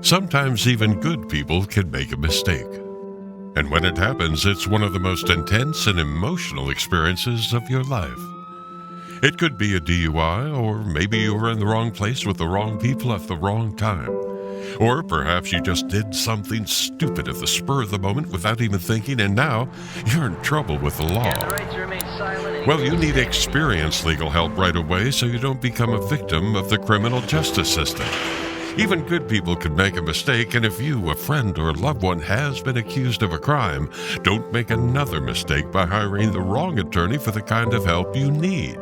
Sometimes even good people can make a mistake. And when it happens, it's one of the most intense and emotional experiences of your life. It could be a DUI, or maybe you were in the wrong place with the wrong people at the wrong time. Or perhaps you just did something stupid at the spur of the moment without even thinking, and now you're in trouble with the law. Well, you need experienced legal help right away so you don't become a victim of the criminal justice system. Even good people can make a mistake, and if you, a friend, or loved one has been accused of a crime, don't make another mistake by hiring the wrong attorney for the kind of help you need.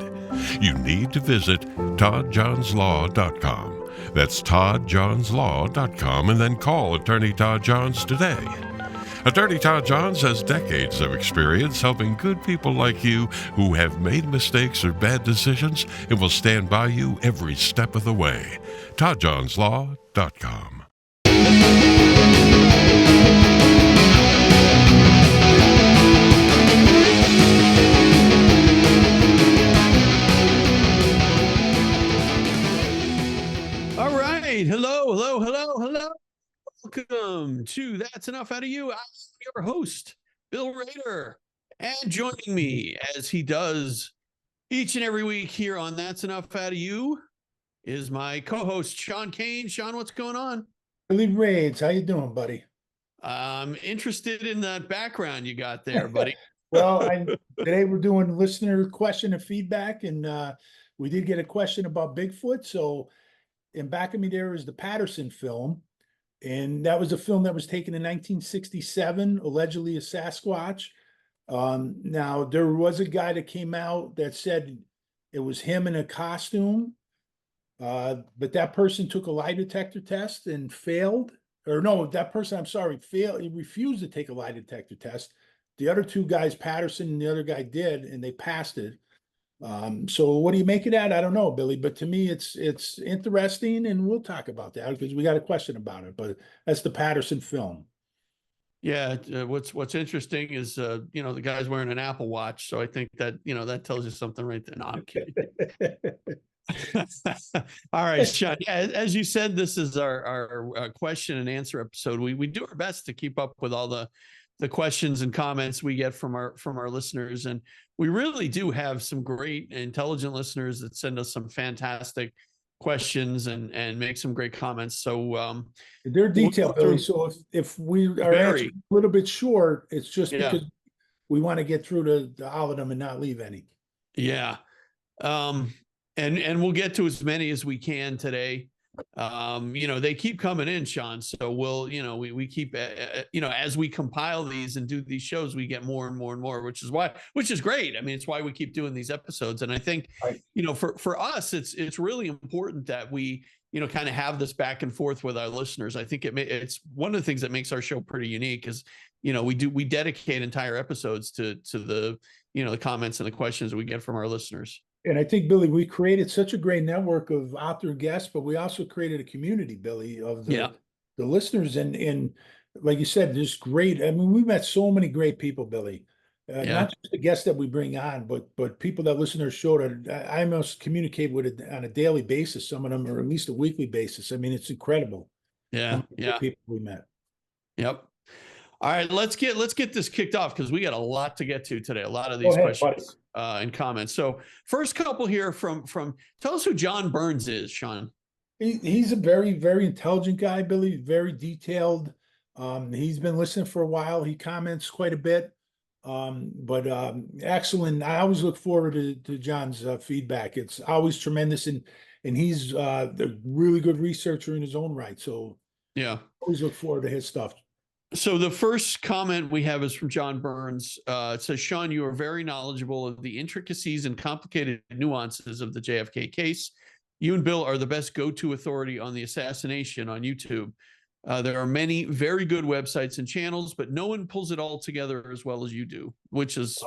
You need to visit toddjohnslaw.com. That's toddjohnslaw.com, and then call Attorney Todd Johns today. Attorney Todd Johns has decades of experience helping good people like you who have made mistakes or bad decisions and will stand by you every step of the way. toddjohnslaw.com. All right. Hello. Welcome to That's Enough Out of You. I'm your host, Bill Rader. And joining me, as he does each and every week here on That's Enough Out of You, is my co-host, Sean Kane. Sean, what's going on? Billy Raids, how you doing, buddy? I'm interested in that background you got there, buddy. Well, today we're doing listener question and feedback, and we did get a question about Bigfoot. So in back of me there is the Patterson film, and that was a film that was taken in 1967, allegedly a Sasquatch. Now, there was a guy that came out that said it was him in a costume, but that person took a lie detector test and failed. Or no, that person, I'm sorry, failed. He refused to take a lie detector test. The other two guys, Patterson and the other guy, did, and they passed it. So what do you make of that? I don't know, Billy, but to me, it's interesting, and we'll talk about that because we got a question about it. But that's the Patterson film. Yeah, what's interesting is the guy's wearing an Apple Watch, so I think that that tells you something right there. No, I'm kidding. All right, Sean. Yeah, as you said, this is our question and answer episode. We do our best to keep up with all the questions and comments we get from our listeners, and we really do have some great, intelligent listeners that send us some fantastic questions and make some great comments. So they're detailed, Billy. So if we are a little bit short, it's just because we want to get through to all of them and not leave any. Yeah. And we'll get to as many as we can today. They keep coming in, Sean. So we'll, we keep, as we compile these and do these shows, we get more and more and more, which is great. I mean, it's why we keep doing these episodes. And I think, for us, it's really important that we, kind of have this back and forth with our listeners. I think it's one of the things that makes our show pretty unique is, we dedicate entire episodes to the, the comments and the questions we get from our listeners. And I think, Billy, we created such a great network of author guests, but we also created a community, Billy, of the listeners. And like you said, there's great. I mean, we met so many great people, Billy. Not just the guests that we bring on, but people that listen to our show that I must communicate with it on a daily basis. Some of them are at least a weekly basis. I mean, it's incredible. Yeah. People we met. Yep. All right, let's get this kicked off because we got a lot to get to today. A lot of these questions and comments. So first couple here from tell us who John Burns is, Sean. He's a very, very intelligent guy, Billy, very detailed. He's been listening for a while. He comments quite a bit. But excellent. I always look forward to John's feedback. It's always tremendous, and he's a really good researcher in his own right. So yeah, always look forward to his stuff. So the first comment we have is from John Burns. It says, Sean, you are very knowledgeable of the intricacies and complicated nuances of the JFK case. You and Bill are the best go-to authority on the assassination on YouTube. There are many very good websites and channels, but no one pulls it all together as well as you do, which is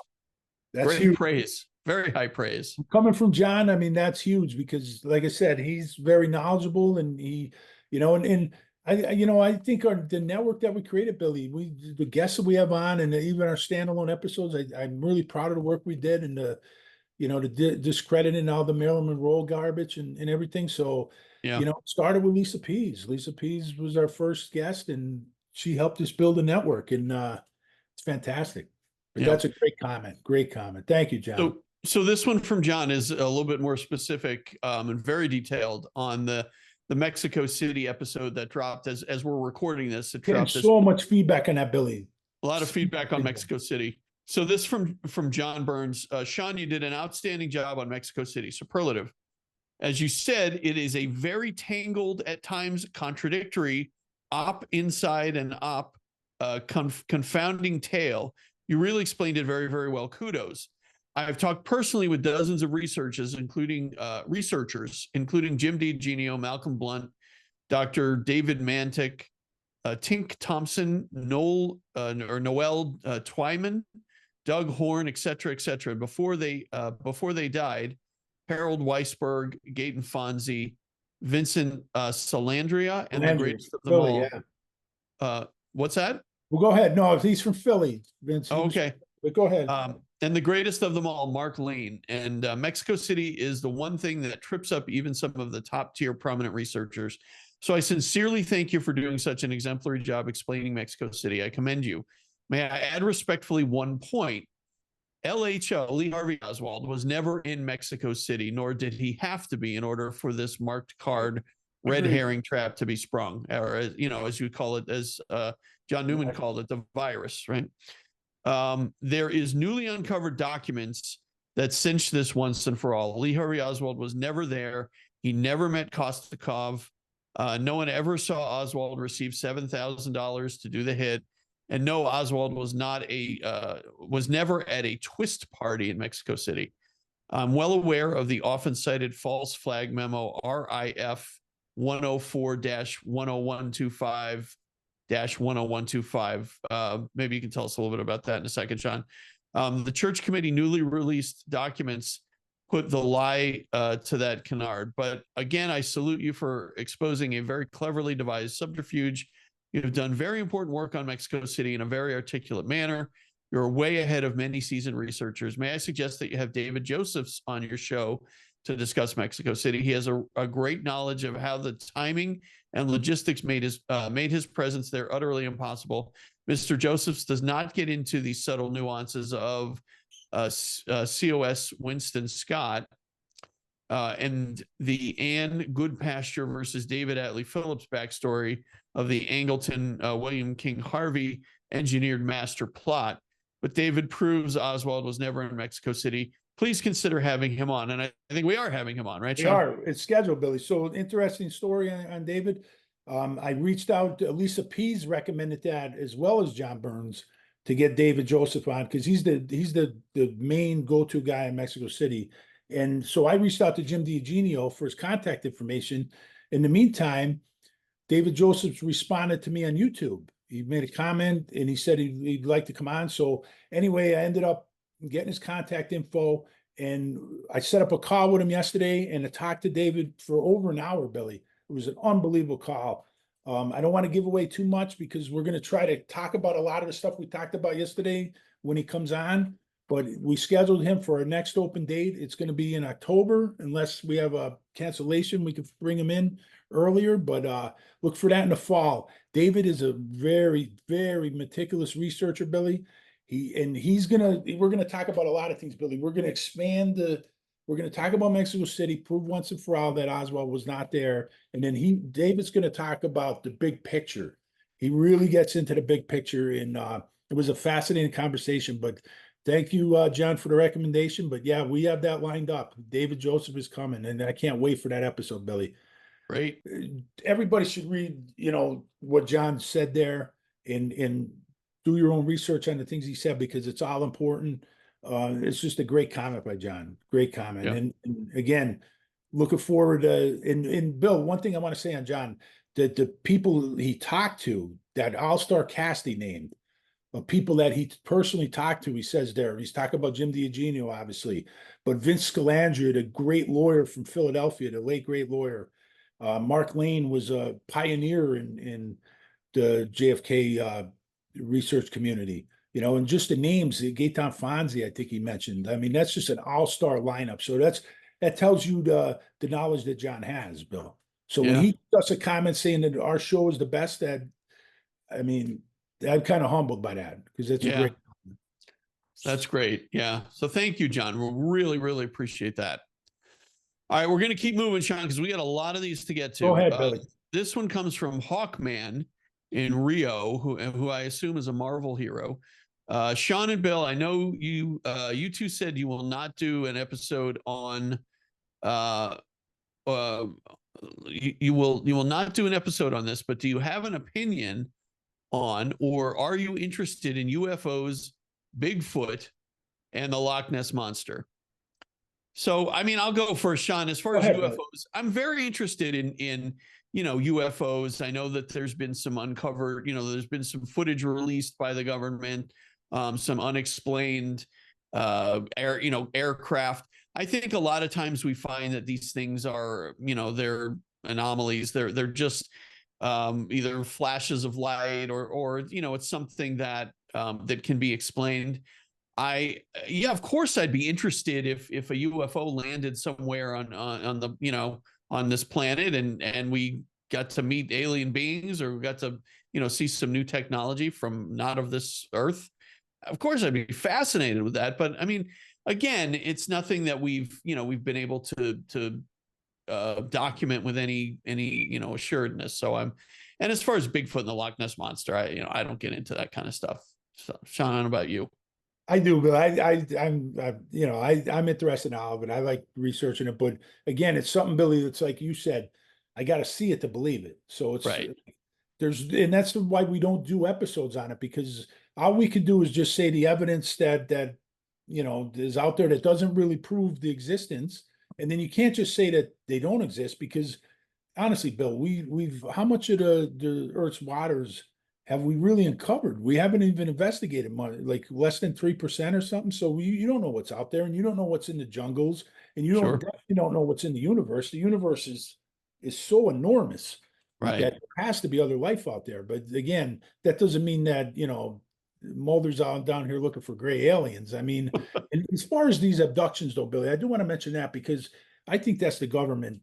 great praise, very high praise. Coming from John, I mean, that's huge because, like I said, he's very knowledgeable, and he, I think the network that we created, Billy, the guests that we have on, and even our standalone episodes, I'm really proud of the work we did, and discrediting all the Marilyn Monroe garbage and everything. So, Yeah. it started with Lisa Pease. Lisa Pease was our first guest, and she helped us build a network, and it's fantastic. But Yeah. that's a great comment. Great comment. Thank you, John. So this one from John is a little bit more specific and very detailed on the Mexico City episode that dropped as we're recording this. It Getting dropped so much feedback on that, Billy. a lot of feedback on Mexico City. So this from John Burns. Sean, you did an outstanding job on Mexico City. Superlative. As you said, it is a very tangled, at times contradictory, op inside and op confounding tale. You really explained it very, very well. Kudos. I've talked personally with dozens of researchers, including Jim DiGenio, Malcolm Blunt, Dr. David Mantic, Tink Thompson, Noel Twyman, Doug Horn, et cetera, before they died. Harold Weisberg, Gaten Fonzie, Vincent Salandria, and the greatest of them all. Yeah. What's that? Well, go ahead. No, he's from Philly, Vince. Okay. But go ahead. And the greatest of them all, Mark Lane. And Mexico City is the one thing that trips up even some of the top tier prominent researchers. So I sincerely thank you for doing such an exemplary job explaining Mexico City. I commend you. May I add respectfully one point? LHO, Lee Harvey Oswald, was never in Mexico City, nor did he have to be in order for this marked card red herring trap to be sprung, or as you call it, as John Newman called it, the virus, right? There is newly uncovered documents that cinch this once and for all. Lee Harvey Oswald was never there. He never met Kostakov. No one ever saw Oswald receive $7,000 to do the hit. And no, Oswald was never at a twist party in Mexico City. I'm well aware of the often cited false flag memo RIF 104-10125-10125. Maybe you can tell us a little bit about that in a second, John. The church committee newly released documents put the lie to that canard. But again, I salute you for exposing a very cleverly devised subterfuge. You've done very important work on Mexico City in a very articulate manner. You're way ahead of many seasoned researchers. May I suggest that you have David Josephs on your show to discuss Mexico City? He has a great knowledge of how the timing and logistics made his presence there utterly impossible. Mr. Josephs does not get into the subtle nuances of COS Winston Scott and the Ann Goodpasture versus David Atlee Phillips backstory of the Angleton William King Harvey engineered master plot. But David proves Oswald was never in Mexico City. Please consider having him on. And I think we are having him on, right, Sean? We are. It's scheduled, Billy. So interesting story on David. I reached out to Lisa Pease, recommended that, as well as John Burns, to get David Joseph on, because he's the main go-to guy in Mexico City. And so I reached out to Jim DiGenio for his contact information. In the meantime, David Joseph responded to me on YouTube. He made a comment and he said he'd like to come on. So anyway, I ended up getting his contact info, and I set up a call with him yesterday and I talked to David for over an hour, Billy. It was an unbelievable call. I don't want to give away too much because we're going to try to talk about a lot of the stuff we talked about yesterday when he comes on, but we scheduled him for our next open date. It's going to be in October, unless we have a cancellation. We could bring him in earlier, but look for that in the fall. David is a very, very meticulous researcher, Billy. We're gonna talk about a lot of things, Billy. We're gonna talk about Mexico City, prove once and for all that Oswald was not there. And then David's gonna talk about the big picture. He really gets into the big picture, and it was a fascinating conversation. But thank you, John, for the recommendation. But yeah, we have that lined up. David Joseph is coming, and I can't wait for that episode, Billy. Great. Everybody should read, what John said there, and do your own research on the things he said, because it's all important. It's just a great comment by John. Great comment. Yeah. And again, looking forward to, and Bill, one thing I want to say on John, that the people he talked to, that all-star cast he named, of people that he personally talked to, he says there, he's talking about Jim DiGenio, obviously, but Vince Scalandria, the great lawyer from Philadelphia, the late great lawyer. Mark Lane was a pioneer in the JFK research community. and just the names, Gaetan Fonzi, I think he mentioned. I mean, that's just an all-star lineup. So that tells you the knowledge that John has, Bill. So when Yeah. he does a comment saying that our show is the best, I mean, I'm kind of humbled by that because it's a Yeah. great. That's great. Yeah. So thank you, John. We really, really appreciate that. All right, we're going to keep moving, Sean, because we got a lot of these to get to. Go ahead, Billy. This one comes from Hawkman in Rio, who I assume is a Marvel hero. Sean and Bill, I know you two said you will not do an episode on you will not do an episode on this, but do you have an opinion on, or are you interested in UFOs, Bigfoot, and the Loch Ness monster? So, I mean, I'll go first, Sean. As far as UFOs, I'm very interested in UFOs. I know that there's been some uncovered, there's been some footage released by the government, some unexplained aircraft. I think a lot of times we find that these things are, they're anomalies. They're just either flashes of light or it's something that that can be explained. Of course I'd be interested if a UFO landed somewhere on the on this planet and we got to meet alien beings, or we got to see some new technology from not of this earth. Of course I'd be fascinated with that, but I mean, again, it's nothing that we've been able to document with any assuredness. So and as far as Bigfoot and the Loch Ness monster, I don't get into that kind of stuff. So, Sean, how about you? I do, but I'm interested in all of it. I like researching it, but again, it's something, Billy, that's like you said, I got to see it to believe it. So it's right. And that's why we don't do episodes on it, because all we can do is just say the evidence that is out there that doesn't really prove the existence, and then you can't just say that they don't exist, because honestly, Bill, we've how much of the Earth's waters have we really uncovered? We haven't even investigated much, like less than 3% or something. So you don't know what's out there, and you don't know what's in the jungles, and you definitely don't know what's in the universe. The universe is so enormous, right, that there has to be other life out there. But again, that doesn't mean that Mulder's out down here looking for gray aliens. I mean, and as far as these abductions, though, Billy, I do want to mention that because I think that's the government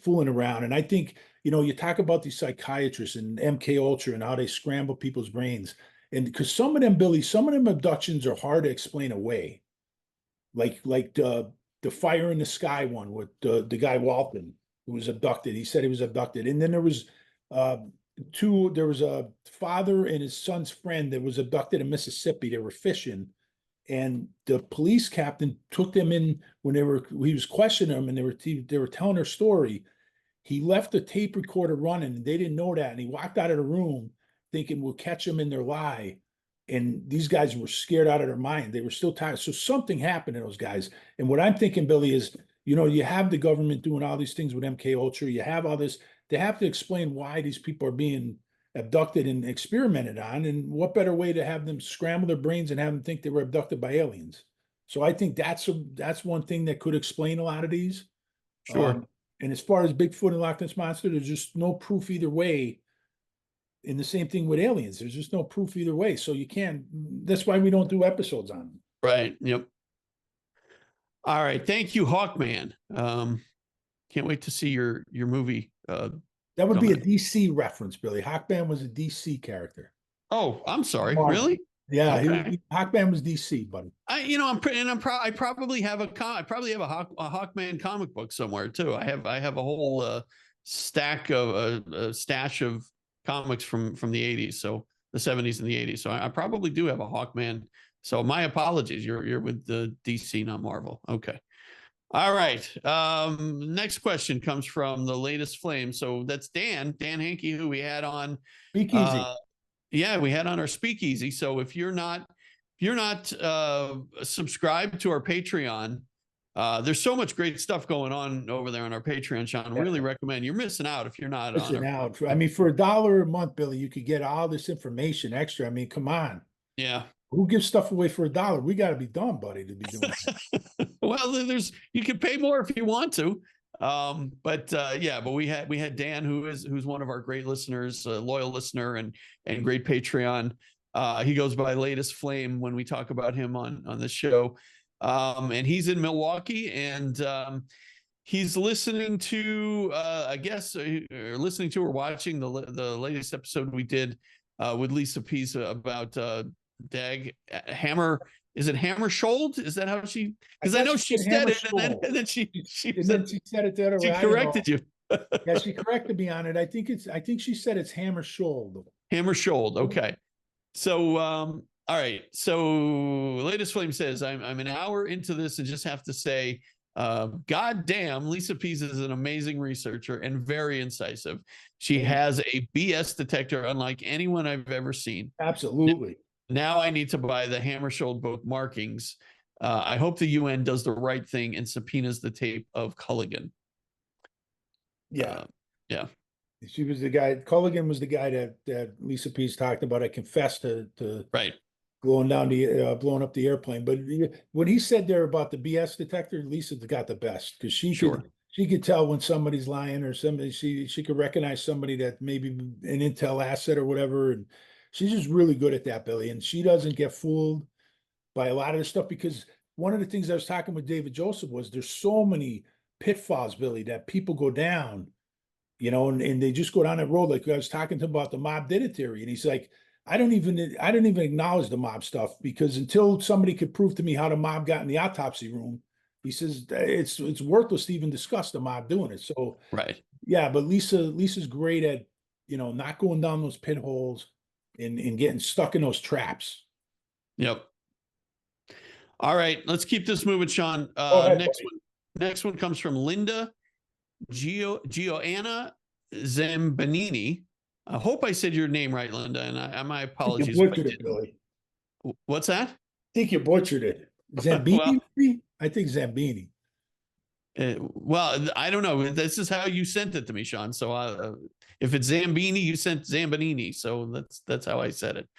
fooling around, and I think. You talk about these psychiatrists and MK Ultra and how they scramble people's brains. And because some of them, Billy, some of them abductions are hard to explain away. Like the fire in the sky one with the guy Walton, who was abducted. He said he was abducted. And then there was there was a father and his son's friend that was abducted in Mississippi. They were fishing. And the police captain took them in when he was questioning them, and they were telling their story. He left the tape recorder running, and they didn't know that. And he walked out of the room thinking we'll catch them in their lie. And these guys were scared out of their mind. They were still tired. So something happened to those guys. And what I'm thinking, Billy, is, you have the government doing all these things with MK Ultra. You have all this. They have to explain why these people are being abducted and experimented on. And what better way to have them scramble their brains and have them think they were abducted by aliens? So I think that's one thing that could explain a lot of these. Sure. And as far as Bigfoot and Loch Ness monster, there's just no proof either way. And the same thing with aliens. There's just no proof either way. So that's why we don't do episodes on them. Right. Yep. All right. Thank you, Hawkman. Can't wait to see your movie. That would be a DC reference, Billy. Hawkman was a DC character. Oh, I'm sorry. Really? Yeah, okay. Hawkman was DC, buddy. I probably have a Hawkman comic book somewhere too. I have a whole stash of comics from the 80s, so the 70s and the 80s. So I probably do have a Hawkman. So my apologies. You're with the DC, not Marvel. Okay. All right. Next question comes from the latest flame. So that's Dan Hankey, who we had on Speakeasy. Yeah, we had on our Speakeasy. So if you're not subscribed to our Patreon, there's so much great stuff going on over there on our Patreon, Sean. I really recommend. You're missing out if you're not missing out. I mean, for $1 a month, Billy, you could get all this information extra. I mean, come on. Yeah. Who gives stuff away for $1? We got to be dumb, buddy, to be doing that. Well, you can pay more if you want to. But we had Dan, who's one of our great listeners, a loyal listener and great Patreon. He goes by Latest Flame when we talk about him on the show. And he's in Milwaukee, and he's listening to, I guess, listening to or watching the latest episode we did with Lisa Pease about Dag Hammer. Is it Hammersholt? Is that how she? Because I know she said it, and then she said it the other way. She corrected you. Yeah, she corrected me on it. I think she said it's Hammersholt. Hammersholt. Okay. So, all right. So, Latest Flame says, I'm an hour into this and just have to say, God damn, Lisa Pease is an amazing researcher and very incisive. She has a BS detector unlike anyone I've ever seen. Absolutely. Now I need to buy the Hammersholt book markings. I hope the UN does the right thing and subpoenas the tape of Culligan. Yeah. Yeah. She was the guy. Culligan was the guy that Lisa Pease talked about. I confessed to right. blowing up the airplane. But when he said there about the BS detector, Lisa's got the best, because she could tell when somebody's lying, or somebody she could recognize somebody that maybe an intel asset or whatever. And she's just really good at that, Billy. And she doesn't get fooled by a lot of this stuff, because one of the things I was talking with David Joseph was there's so many pitfalls, Billy, that people go down, and they just go down that road. Like I was talking to him about the mob did it theory, and he's like, I don't even acknowledge the mob stuff, because until somebody could prove to me how the mob got in the autopsy room, he says it's worthless to even discuss the mob doing it. So right. Yeah, but Lisa's great at, not going down those pit holes and getting stuck in those traps. Yep. All right, let's keep this moving, Sean. Next one comes from Linda Gioanna Zambanini. I hope I said your name right, Linda, and my apologies. You butchered it, Billy. What's that? I think you butchered it. Zambini? I think Zambini. Well, I don't know. This is how you sent it to me, Sean. So if it's Zambini, you sent Zambanini. So that's how I said it.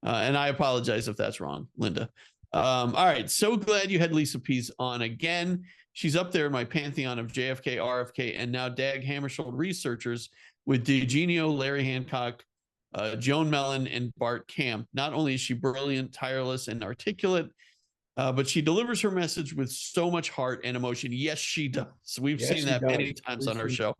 And I apologize if that's wrong, Linda. All right. So glad you had Lisa Pease on again. She's up there in my pantheon of JFK, RFK, and now Dag Hammarskjöld researchers with DeGenio, Larry Hancock, Joan Mellon, and Bart Camp. Not only is she brilliant, tireless, and articulate, but she delivers her message with so much heart and emotion. Yes, she does. We've seen that many times on our show.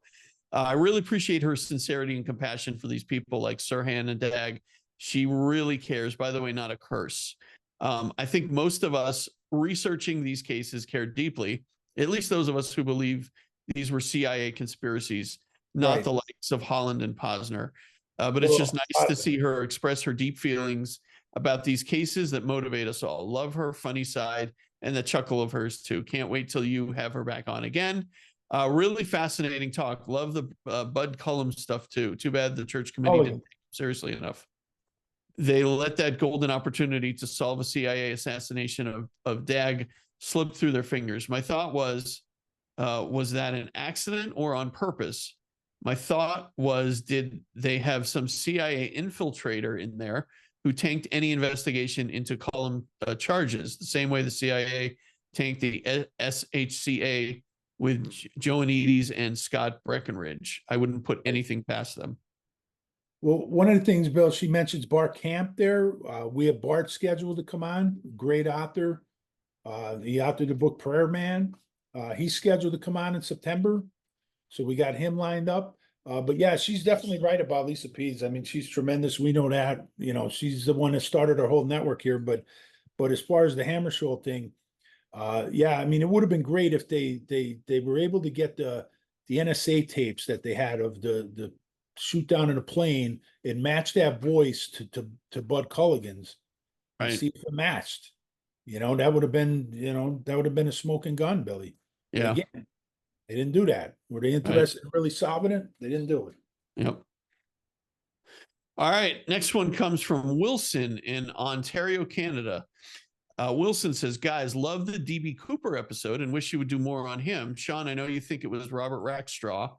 I really appreciate her sincerity and compassion for these people like Sirhan and Dag. She really cares. By the way, not a curse. I think most of us researching these cases care deeply, at least those of us who believe these were CIA conspiracies, not the likes of Holland and Posner. But it's just nice to see her express her deep feelings about these cases that motivate us all. Love her funny side and the chuckle of hers too. Can't wait till you have her back on again. Really fascinating talk. Love the Bud Cullum stuff too. Too bad the church committee didn't take it seriously enough. They let that golden opportunity to solve a CIA assassination of Dag slip through their fingers. My thought was that an accident or on purpose? My thought was, did they have some CIA infiltrator in there who tanked any investigation into Cullum charges, the same way the CIA tanked the SHCA with Joanides and Scott Breckenridge? I wouldn't put anything past them. Well, one of the things, Bill, she mentions Bart Camp there. We have Bart scheduled to come on, great author. He authored the book Prayer Man. He's scheduled to come on in September. So we got him lined up. But yeah, she's definitely right about Lisa Pease. I mean, she's tremendous. We know that, she's the one that started our whole network here. But as far as the Hammarskjöld thing, yeah, I mean, it would have been great if they were able to get the NSA tapes that they had of the shoot down in a plane and match that voice to Bud Culligan's, right? See if it matched. That would have been a smoking gun, Billy. Yeah. Again, they didn't do that. Were they interested in really solving it? They didn't do it. Yep. All right. Next one comes from Wilson in Ontario, Canada. Wilson says, guys, love the DB Cooper episode and wish you would do more on him. Sean, I know you think it was Robert Rackstraw,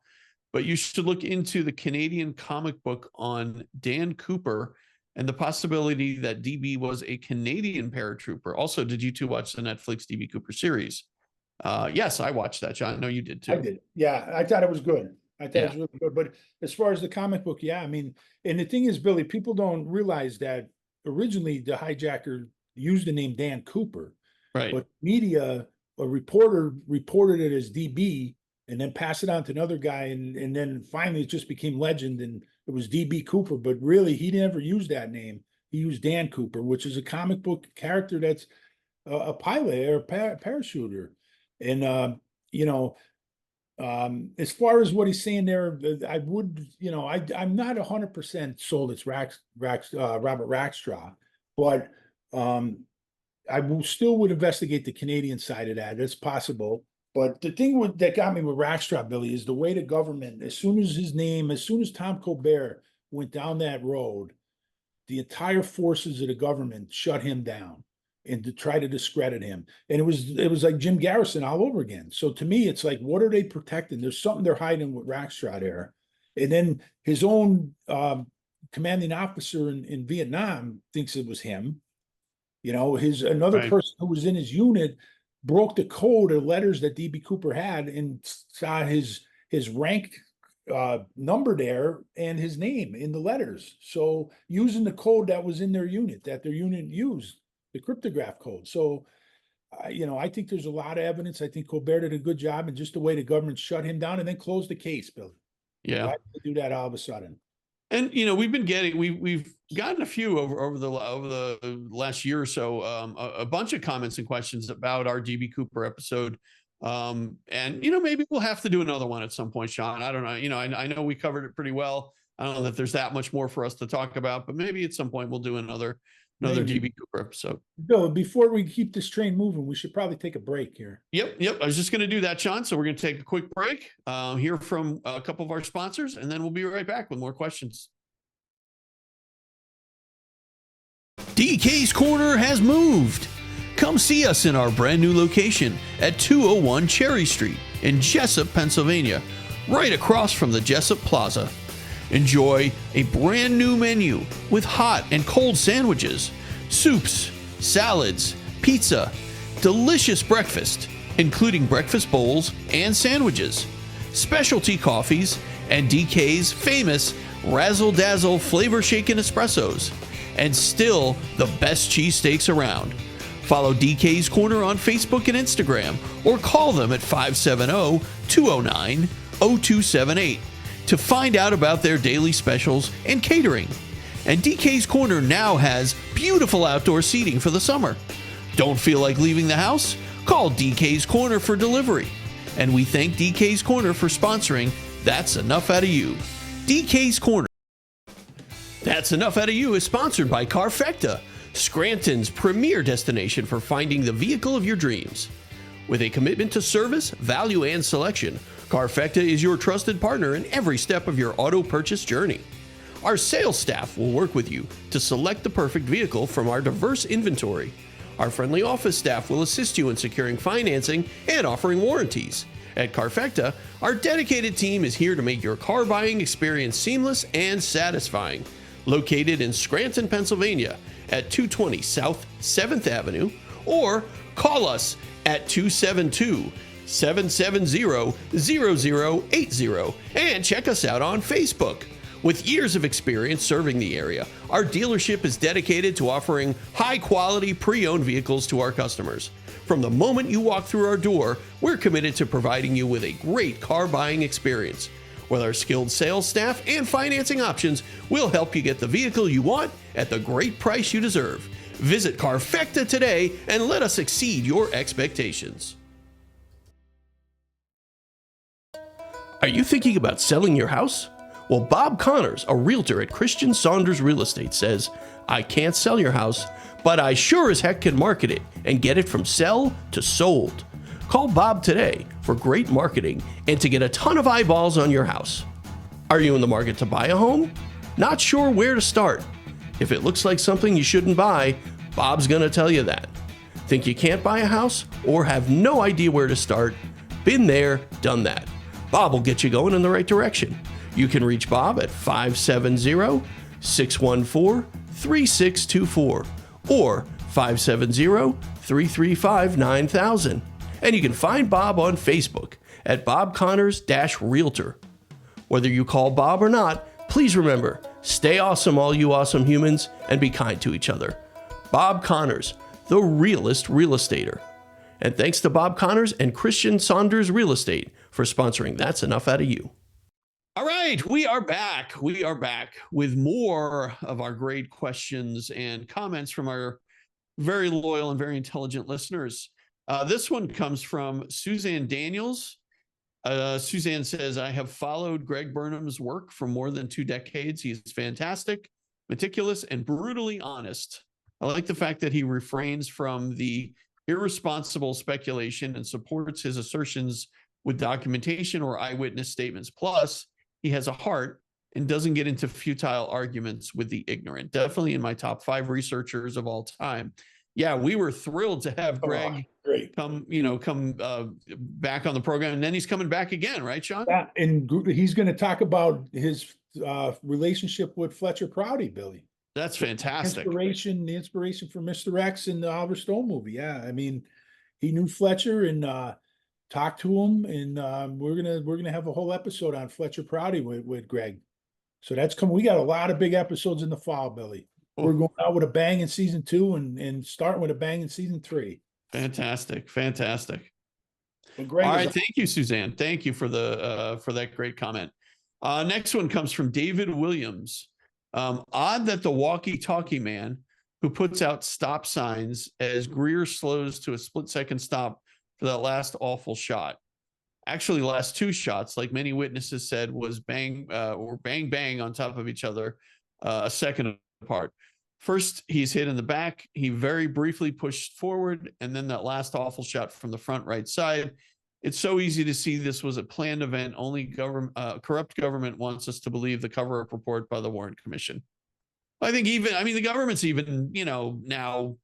but you should look into the Canadian comic book on Dan Cooper and the possibility that DB was a Canadian paratrooper. Also, did you two watch the Netflix DB Cooper series? Yes, I watched that, John. I know you did too. I did. Yeah, I thought it was good. I thought it was really good. But as far as the comic book, yeah, I mean, and the thing is, Billy, people don't realize that originally the hijacker used the name Dan Cooper, Right. but media, a reporter reported it as DB and then passed it on to another guy. And then finally it just became legend and it was DB Cooper, but really he never used that name. He used Dan Cooper, which is a comic book character that's a pilot or a parachuter. And, as far as what he's saying there, I would, I'm not 100% sold it's Robert Rackstraw, but I still would investigate the Canadian side of that. It's possible. But the thing that got me with Rackstraw, Billy, is the way the government, as soon as Tom Colbert went down that road, the entire forces of the government shut him down and to try to discredit him. And it was like Jim Garrison all over again. So to me, it's like, what are they protecting? There's something they're hiding with Rackstraw there. And then his own commanding officer in Vietnam thinks it was him. Another Right. person who was in his unit broke the code of letters that DB Cooper had and saw his rank number there and his name in the letters. So using the code that was in their unit, that their unit used, the cryptograph code. So, I think there's a lot of evidence. I think Colbert did a good job, and just the way the government shut him down and then closed the case, Billy. Yeah. Why did they do that all of a sudden? And we've gotten a few over the last year or so, a bunch of comments and questions about our DB Cooper episode. And maybe we'll have to do another one at some point, Sean. I don't know. I know we covered it pretty well. I don't know that there's that much more for us to talk about, but maybe at some point we'll do another Maybe. DB Cooper episode. Bill, before we keep this train moving, we should probably take a break here. Yep. I was just going to do that, Sean. So we're going to take a quick break, hear from a couple of our sponsors, and then we'll be right back with more questions. DK's Corner has moved. Come see us in our brand new location at 201 Cherry Street in Jessup, Pennsylvania, right across from the Jessup Plaza. Enjoy a brand new menu with hot and cold sandwiches, soups, salads, pizza, delicious breakfast, including breakfast bowls and sandwiches, specialty coffees, and DK's famous Razzle Dazzle flavor shaken espressos, and still the best cheesesteaks around. Follow DK's Corner on Facebook and Instagram, or call them at 570-209-0278 to find out about their daily specials and catering. And DK's Corner now has beautiful outdoor seating for the summer. Don't feel like leaving the house? Call DK's Corner for delivery. And we thank DK's Corner for sponsoring That's Enough Out of You. DK's Corner. That's Enough Out of You is sponsored by Carfecta, Scranton's premier destination for finding the vehicle of your dreams. With a commitment to service, value, and selection, Carfecta is your trusted partner in every step of your auto purchase journey. Our sales staff will work with you to select the perfect vehicle from our diverse inventory. Our friendly office staff will assist you in securing financing and offering warranties. At Carfecta, our dedicated team is here to make your car buying experience seamless and satisfying. Located in Scranton, Pennsylvania at 220 South 7th Avenue, or call us at 272-770-0080 and check us out on Facebook. With years of experience serving the area, our dealership is dedicated to offering high-quality pre-owned vehicles to our customers. From the moment you walk through our door, we're committed to providing you with a great car buying experience. With our skilled sales staff and financing options, we'll help you get the vehicle you want at the great price you deserve. Visit Carfecta today and let us exceed your expectations. Are you thinking about selling your house? Well, Bob Connors, a realtor at Christian Saunders Real Estate, says, I can't sell your house, but I sure as heck can market it and get it from sell to sold. Call Bob today for great marketing and to get a ton of eyeballs on your house. Are you in the market to buy a home? Not sure where to start? If it looks like something you shouldn't buy, Bob's going to tell you that. Think you can't buy a house or have no idea where to start? Been there, done that. Bob will get you going in the right direction. You can reach Bob at 570-614-3624 or 570-335-9000. And you can find Bob on Facebook at Bob Connors-Realtor. Whether you call Bob or not, please remember, Stay awesome, all you awesome humans, and be kind to each other. Bob Connors, the realest real estater. And thanks to Bob Connors and Christian Saunders Real Estate for sponsoring That's Enough Out of You. All right, we are back. We are back with more of our great questions and comments from our very loyal and very intelligent listeners. This one comes from Suzanne Daniels. Suzanne says, I have followed Greg Burnham's work for more than 2 decades. He's fantastic, meticulous, and brutally honest. I like the fact that he refrains from the irresponsible speculation and supports his assertions with documentation or eyewitness statements. Plus, he has a heart and doesn't get into futile arguments with the ignorant. Definitely in my top 5 researchers of all time. Yeah, we were thrilled to have Greg come back on the program, and then he's coming back again, right, Sean? Yeah, and he's going to talk about his relationship with Fletcher Prouty, Billy. That's fantastic. The inspiration for Mr. X in the Oliver Stone movie. Yeah, I mean, he knew Fletcher and talked to him, and we're gonna have a whole episode on Fletcher Prouty with Greg. So that's coming. We got a lot of big episodes in the fall, Billy. We're going out with a bang in season 2 and starting with a bang in season 3. Fantastic. Well, Greg, all right, thank you, Suzanne. Thank you for that great comment. Next one comes from David Williams. Odd that the walkie-talkie man who puts out stop signs as Greer slows to a split-second stop for that last awful shot. Actually, last 2 shots, like many witnesses said, was bang or bang on top of each other, a second apart. First, he's hit in the back. He very briefly pushed forward, and then that last awful shot from the front right side. It's so easy to see this was a planned event. Only corrupt government wants us to believe the cover-up report by the Warren Commission. I think the government's even, now,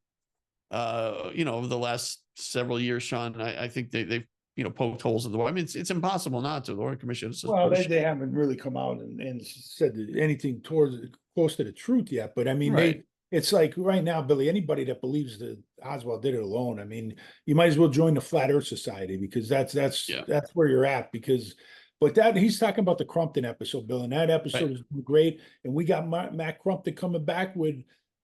over the last several years, Sean, I think they've, poked holes in the wall. I mean, it's impossible not to. The Warren Commission. Well, they haven't really come out and said anything close to the truth yet. But I mean, it's like right now, Billy, anybody that believes that Oswald did it alone, I mean, you might as well join the Flat Earth Society, because that's where you're at. But that he's talking about the Crumpton episode, Bill, and that episode was great. And we got Matt Crumpton coming back with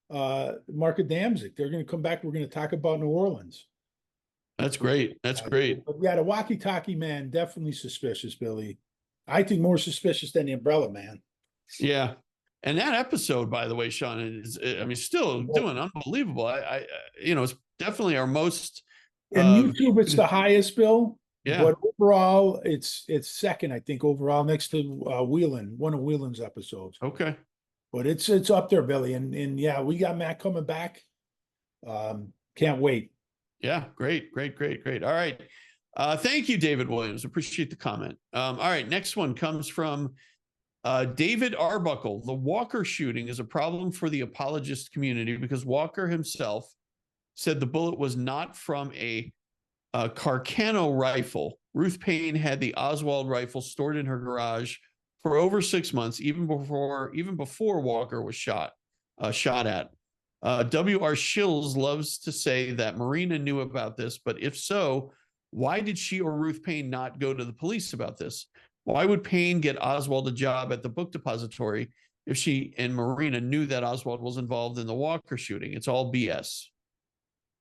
Mark Adamczyk. They're going to come back. We're going to talk about New Orleans. That's great. That's great. But yeah, the walkie-talkie man, definitely suspicious, Billy. I think more suspicious than the umbrella man. Yeah. And that episode, by the way, Sean, is, still doing unbelievable. It's definitely our most. In YouTube, it's the highest, Bill. Yeah. But overall, it's second, I think, overall, next to Whelan, one of Whelan's episodes. Okay. But it's up there, Billy. And yeah, we got Matt coming back. Can't wait. Yeah, great. All right. Thank you, David Williams. Appreciate the comment. All right, next one comes from David Arbuckle. The Walker shooting is a problem for the apologist community because Walker himself said the bullet was not from a Carcano rifle. Ruth Payne had the Oswald rifle stored in her garage for over 6 months, even before Walker was shot at. W.R. Shills loves to say that Marina knew about this, but if so, why did she or Ruth Payne not go to the police about this? Why would Payne get Oswald a job at the book depository if she and Marina knew that Oswald was involved in the Walker shooting? It's all BS.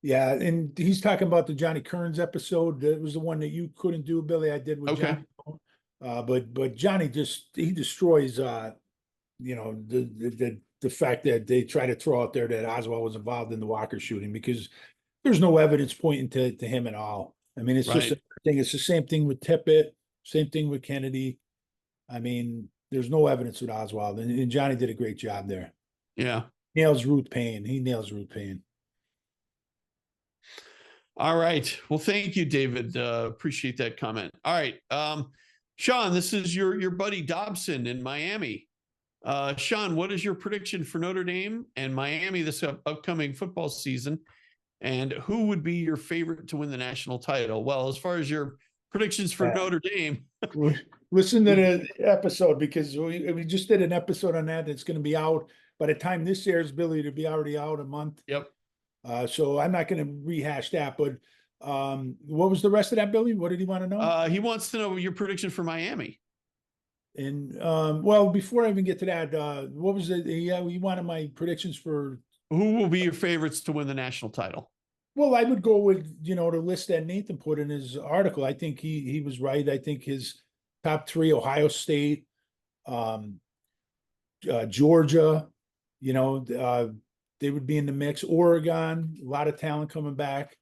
Yeah, and he's talking about the Johnny Kearns episode. That was the one that you couldn't do, Billy. I did with Johnny. But Johnny he destroys the fact that they try to throw out there that Oswald was involved in the Walker shooting, because there's no evidence pointing to him at all. I mean, it's just a thing. It's the same thing with Tippit, same thing with Kennedy. I mean, there's no evidence with Oswald, and Johnny did a great job there. Yeah. Nails Ruth Payne. He nails Ruth Payne. All right. Well, thank you, David. Appreciate that comment. All right. Sean, this is your buddy Dobson in Miami. Sean, what is your prediction for Notre Dame and Miami this upcoming football season? And who would be your favorite to win the national title? Well, as far as your predictions for Notre Dame. Listen to the episode, because we just did an episode on that. It's going to be out by the time this airs, Billy, it'll be already out a month. Yep. So I'm not going to rehash that, but what was the rest of that, Billy? What did he want to know? He wants to know your prediction for Miami. And well, before I even get to that, what was it? Yeah, you wanted my predictions for. Who will be your favorites to win the national title? Well, I would go with, the list that Nathan put in his article. I think he was right. I think his top three: Ohio State, um, Georgia, they would be in the mix. Oregon, a lot of talent coming back.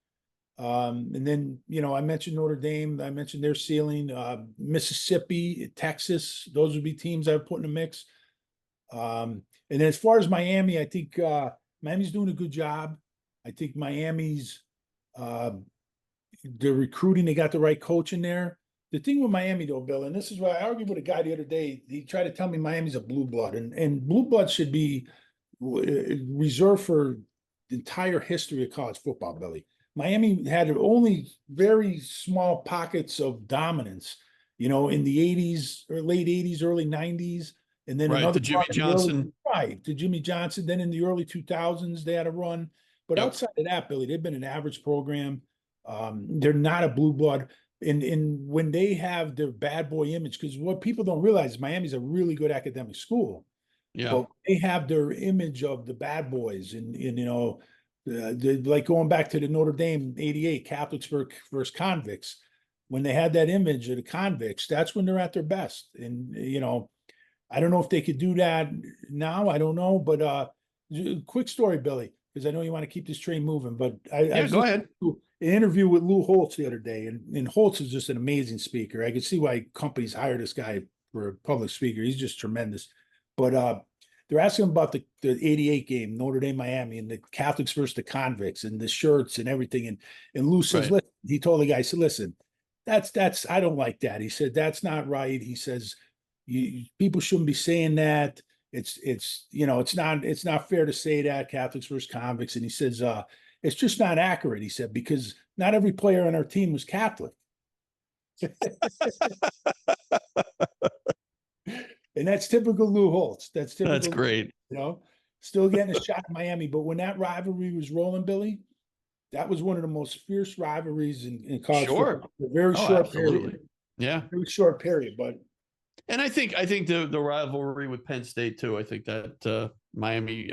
And then, I mentioned Notre Dame. I mentioned their ceiling. Mississippi, Texas, those would be teams I would put in the mix. And then as far as Miami, I think Miami's doing a good job. I think Miami's the recruiting, they got the right coach in there. The thing with Miami, though, Bill, and this is why I argued with a guy the other day. He tried to tell me Miami's a blue blood, and blue blood should be reserved for the entire history of college football, Billy. Miami had only very small pockets of dominance, in the 80s or late 80s, early 90s. And then Right, another to Jimmy Johnson. to Jimmy Johnson. Then in the early 2000s, they had a run. But outside of that, Billy, they've been an average program. They're not a blue blood. And when they have their bad boy image, because what people don't realize, Miami's a really good academic school. Yeah. But they have their image of the bad boys, and like going back to the Notre Dame '88 Catholics versus convicts. When they had that image of the convicts, that's when they're at their best. And I don't know if they could do that now. I don't know, but quick story, Billy, because I know you want to keep this train moving. But I go ahead. An interview with Lou Holtz the other day, and Holtz is just an amazing speaker. I can see why companies hire this guy for a public speaker. He's just tremendous. But they're asking about the '88 game, Notre Dame Miami, and the Catholics versus the convicts, and the shirts and everything. And Lou says, Right. listen, he told the guy, he said, listen, that's I don't like that. He said, that's not right. He says, people shouldn't be saying that. It's not fair to say that, Catholics versus convicts. And he says, it's just not accurate. He said, because not every player on our team was Catholic. And that's typical Lou Holtz. That's typical. That's great. Still getting a shot in Miami. But when that rivalry was rolling, Billy, that was one of the most fierce rivalries in college football. A very short period. Yeah. Very short period. And I think the rivalry with Penn State too. I think that Miami,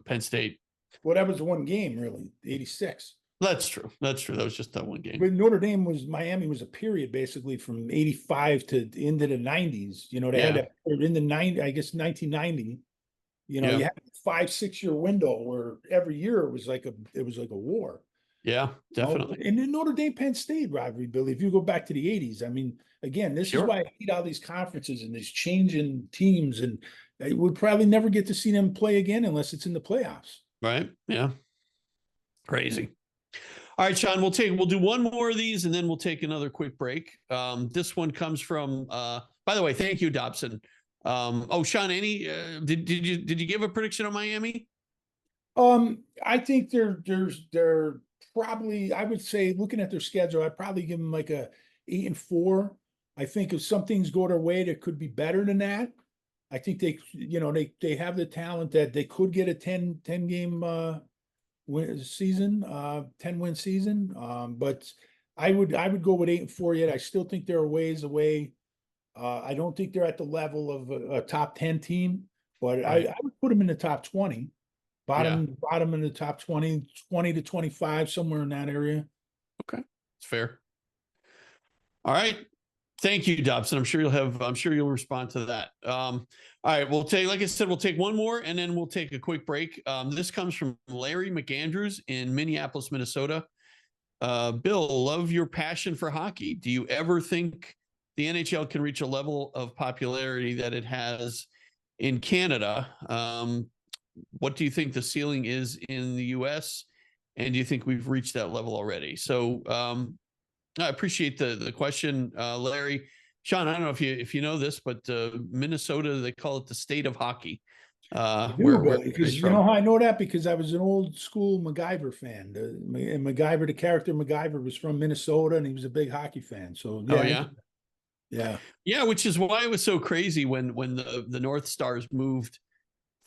Penn State. Well, that was one game, really, '86. That's true. That was just that one game. But Miami was a period basically from '85 to into the '90s. They had that in the '90s, I guess 1990. You had a 5-6 year window where every year it was like a war. Yeah, definitely. And the Notre Dame Penn State rivalry, Billy, if you go back to the '80s, I mean, again, this is why I hate all these conferences and these changing teams, and we'll probably never get to see them play again unless it's in the playoffs. Right. Yeah. Crazy. All right, Sean, we'll do one more of these and then we'll take another quick break. This one comes from, by the way, thank you, Dobson. Sean, did you give a prediction on Miami? I think they're probably, I would say, looking at their schedule, I'd probably give them like a 8-4. I think if some things go their way, that could be better than that. I think they have the talent that they could get a 10 game season, 10-win season. But I would go with 8-4 yet. I still think they're a ways away. I don't think they're at the level of a top 10 team, but I would put them in the top 20. Bottom in the top 20 to 25, somewhere in that area. Okay. It's fair. All right. Thank you, Dobson. I'm sure you'll respond to that. All right. We'll take one more and then we'll take a quick break. This comes from Larry McAndrews in Minneapolis, Minnesota. Bill, love your passion for hockey. Do you ever think the NHL can reach a level of popularity that it has in Canada? What do you think the ceiling is in the US? And do you think we've reached that level already? So I appreciate the question, Larry. Sean, I don't know if you know this, but Minnesota, they call it the state of hockey. Because you know how I know that? Because I was an old school MacGyver fan. The character MacGyver was from Minnesota, and he was a big hockey fan. So yeah, which is why it was so crazy when the North Stars moved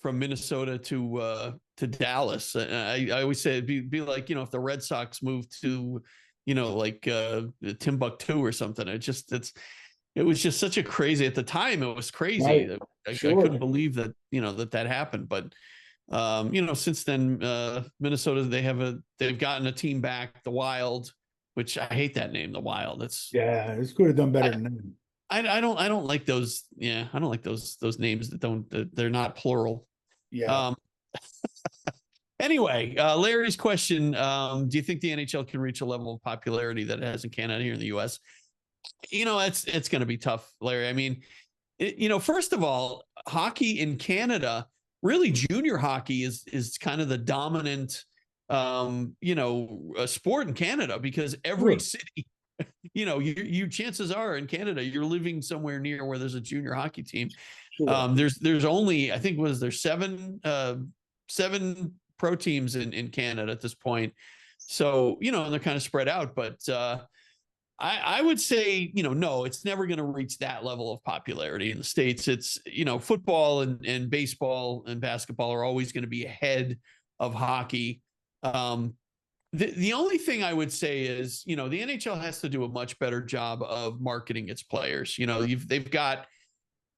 from Minnesota to Dallas. I always say it'd be like, if the Red Sox moved to, like Timbuktu or something. It was just such a crazy at the time. It was crazy. Right. I Sure. couldn't believe that, that happened. But, since then, Minnesota, they've gotten a team back, the Wild, which I hate that name, the Wild. Yeah, this could have done better than that. I don't like those. Yeah. I don't like those names they're not plural. Yeah. Anyway, Larry's question, do you think the NHL can reach a level of popularity that it has in Canada here in the US? It's going to be tough, Larry. I mean, first of all, hockey in Canada, really junior hockey is kind of the dominant, sport in Canada, because every Sure. city, you chances are in Canada, you're living somewhere near where there's a junior hockey team. Sure. There's only, I think, there's seven pro teams in Canada at this point. So, and they're kind of spread out, but, I would say, no, it's never going to reach that level of popularity in the States. It's, football and baseball and basketball are always going to be ahead of hockey. The only thing I would say is, the NHL has to do a much better job of marketing its players. They've got,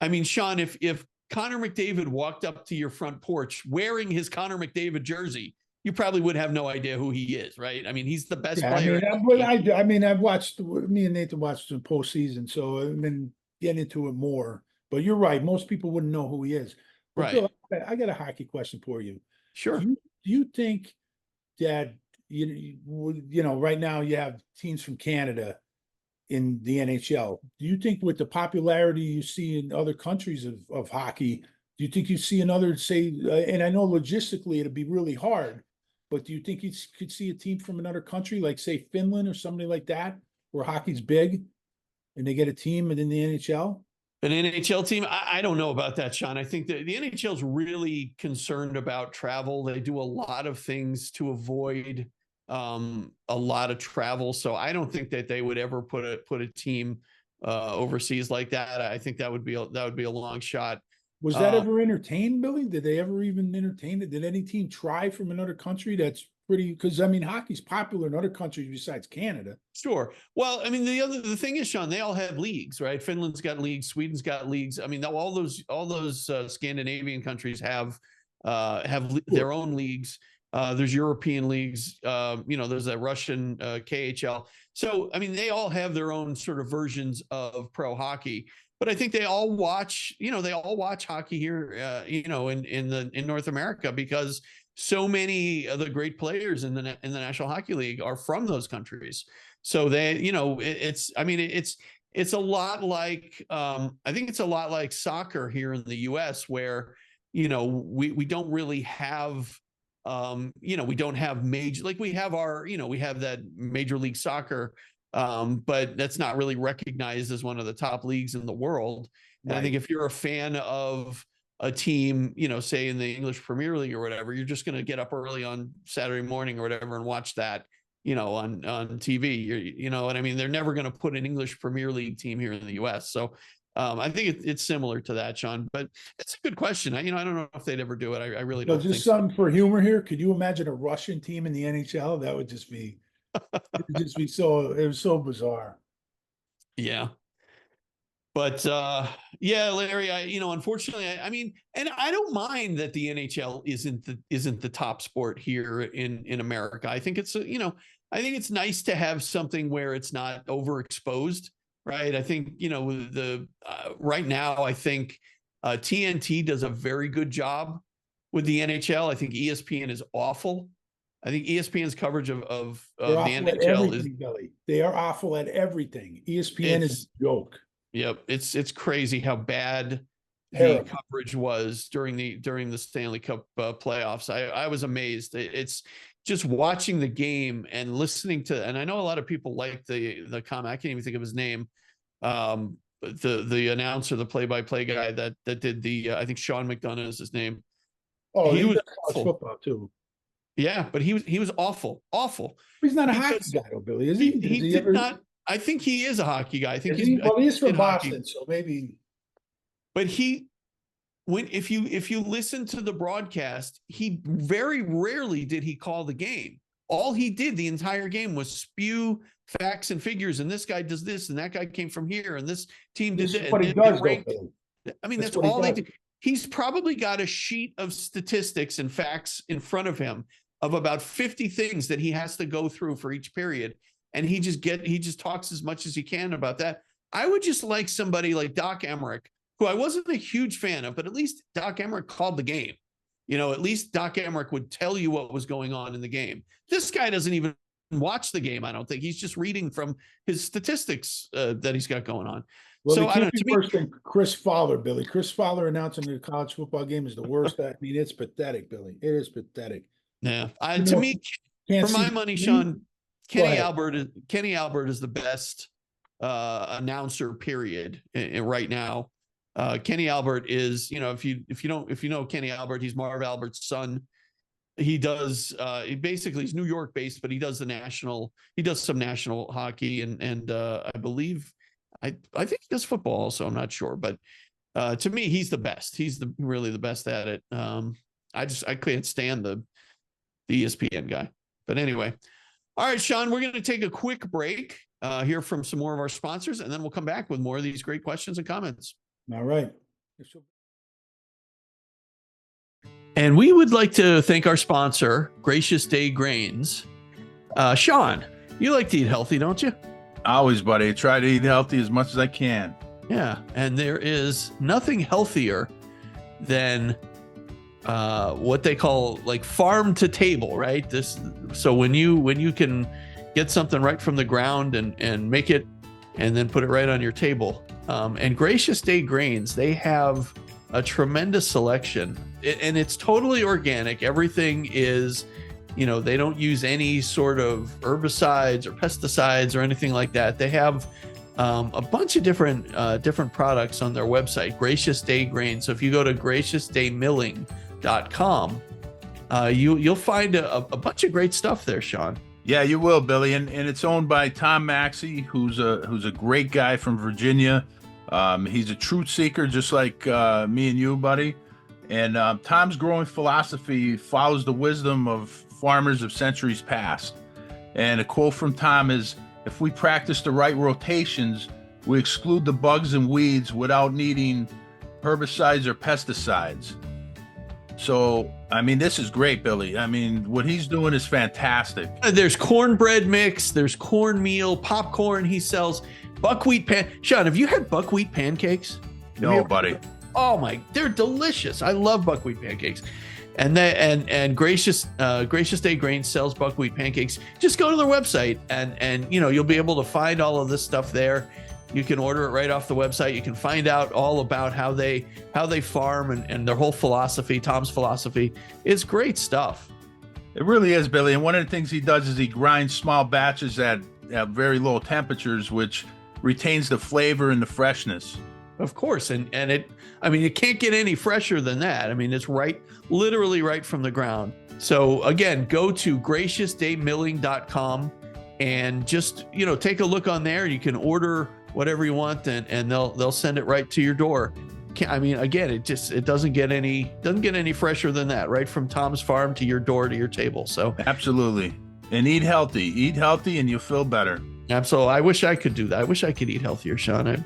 I mean, Sean, if Connor McDavid walked up to your front porch wearing his Connor McDavid jersey, you probably would have no idea who he is, right? I mean, he's the best player. I've watched, me and Nathan watched the postseason, so I've been getting into it more. But you're right, most people wouldn't know who he is. But Right. Bill, I got a hockey question for you. Sure. Do you think that right now you have teams from Canada in the NHL? Do you think with the popularity you see in other countries of hockey, do you think you see another, say, and I know logistically it'd be really hard, but do you think you could see a team from another country, like say Finland or somebody like that, where hockey's big and they get a team in the NHL? An NHL team? I don't know about that, Sean. I think that the NHL is really concerned about travel. They do a lot of things to avoid a lot of travel. So I don't think that they would ever put a team overseas like that. I think that would be a long shot. Was that ever entertained, Billy? Did they ever even entertain it? Did any team try from another country that's pretty, because I mean, hockey's popular in other countries besides Canada. Sure. Well, I mean, the thing is, Sean, they all have leagues, right? Finland's got leagues, Sweden's got leagues. I mean, all those Scandinavian countries have their own leagues. There's European leagues. There's that Russian KHL. So, I mean, they all have their own sort of versions of pro hockey. But I think they all watch hockey here, in North America, because so many of the great players in the National Hockey League are from those countries. So they, it's a lot like, I think it's a lot like soccer here in the US, where, we don't really have, we don't have major, like we have we have that Major League Soccer, but that's not really recognized as one of the top leagues in the world. And I think if you're a fan of a team, say in the English Premier League or whatever, you're just going to get up early on Saturday morning or whatever and watch that, on TV. You know what I mean? They're never going to put an English Premier League team here in the US. So I think it's similar to that, Sean, but it's a good question. I don't know if they'd ever do it. I really don't think just something for humor here. Could you imagine a Russian team in the NHL? That would just be, it was so bizarre. Yeah. But yeah, Larry, unfortunately, I mean, and I don't mind that the NHL isn't the top sport here in America. I think it's I think it's nice to have something where it's not overexposed, right? I think right now I think TNT does a very good job with the NHL. I think ESPN is awful. I think ESPN's coverage of the NHL is Billy. They are awful at everything. ESPN is a joke. Yep, it's crazy how bad the coverage was during the Stanley Cup playoffs. I was amazed. It's just watching the game and listening to, and I know a lot of people like the comment. I can't even think of his name. The announcer, the play-by-play guy that did the I think Sean McDonough is his name. Oh, he was awful. Football too. Yeah, but he was awful. He's not a hockey guy, though, Billy, is he? He did not. I think he is a hockey guy. I think he's from Boston, so maybe. But if you listen to the broadcast, he very rarely did he call the game. All he did the entire game was spew facts and figures, and this guy does this, and that guy came from here, and this team did This is that. what he does, though, Billy. I mean, that's what he all they does. do. He's probably got a sheet of statistics and facts in front of him of about 50 things that he has to go through for each period. And he just talks as much as he can about that. I would just like somebody like Doc Emmerich, who I wasn't a huge fan of, but at least Doc Emmerich called the game. You know, at least Doc Emmerich would tell you what was going on in the game. This guy doesn't even watch the game, I don't think. He's just reading from his statistics that he's got going on. Well, So it I don't can't know. be worse than Chris Fowler, Billy. Chris Fowler announcing the college football game is the worst. I mean, it's pathetic, Billy. It is pathetic. Yeah, You to know, me, Can't for my see- money, Sean, Go ahead. Kenny Albert is the best announcer, period, right now. Kenny Albert is, you know, if you know Kenny Albert, he's Marv Albert's son. He does basically he's New York based, but he does some national hockey, and I believe I think he does football also. I'm not sure, but to me, he's the best. He's really the best at it. I can't stand the ESPN guy. But anyway, all right, Sean, we're going to take a quick break, hear from some more of our sponsors, and then we'll come back with more of these great questions and comments. All right. And we would like to thank our sponsor, Gracious Day Grains. Sean, you like to eat healthy, don't you? Always, buddy. I try to eat healthy as much as I can. Yeah, and there is nothing healthier than what they call like farm to table, right? So when you can get something right from the ground and make it and then put it right on your table. And Gracious Day Grains, they have a tremendous selection, and it's totally organic. Everything is, you know, they don't use any sort of herbicides or pesticides or anything like that. They have a bunch of different products on their website, Gracious Day Grains. So if you go to graciousdaymilling.com, you'll find a bunch of great stuff there, Sean. Yeah, you will, Billy. And it's owned by Tom Maxey, who's a great guy from Virginia. He's a truth seeker, just like me and you, buddy. And Tom's growing philosophy follows the wisdom of farmers of centuries past. And a quote from Tom is, "If we practice the right rotations, we exclude the bugs and weeds without needing herbicides or pesticides." So, I mean, this is great, Billy. I mean, what he's doing is fantastic. There's cornbread mix, there's cornmeal, popcorn he sells, buckwheat Sean, have you had buckwheat pancakes? No, buddy. Oh my, they're delicious. I love buckwheat pancakes. And Gracious Day Grains sells buckwheat pancakes. Just go to their website and you know, you'll be able to find all of this stuff there. You can order it right off the website. You can find out all about how they farm and their whole philosophy, Tom's philosophy. It's great stuff. It really is, Billy. And one of the things he does is he grinds small batches at very low temperatures, which retains the flavor and the freshness. Of course. And it can't get any fresher than that. I mean, it's literally right from the ground. So again, go to graciousdaymilling.com and just, you know, take a look on there. You can order whatever you want and they'll send it right to your door. I mean, again, it doesn't get any fresher than that, right from Tom's farm to your door to your table. So absolutely. And eat healthy and you'll feel better. Absolutely. I wish I could do that. I wish I could eat healthier, Sean.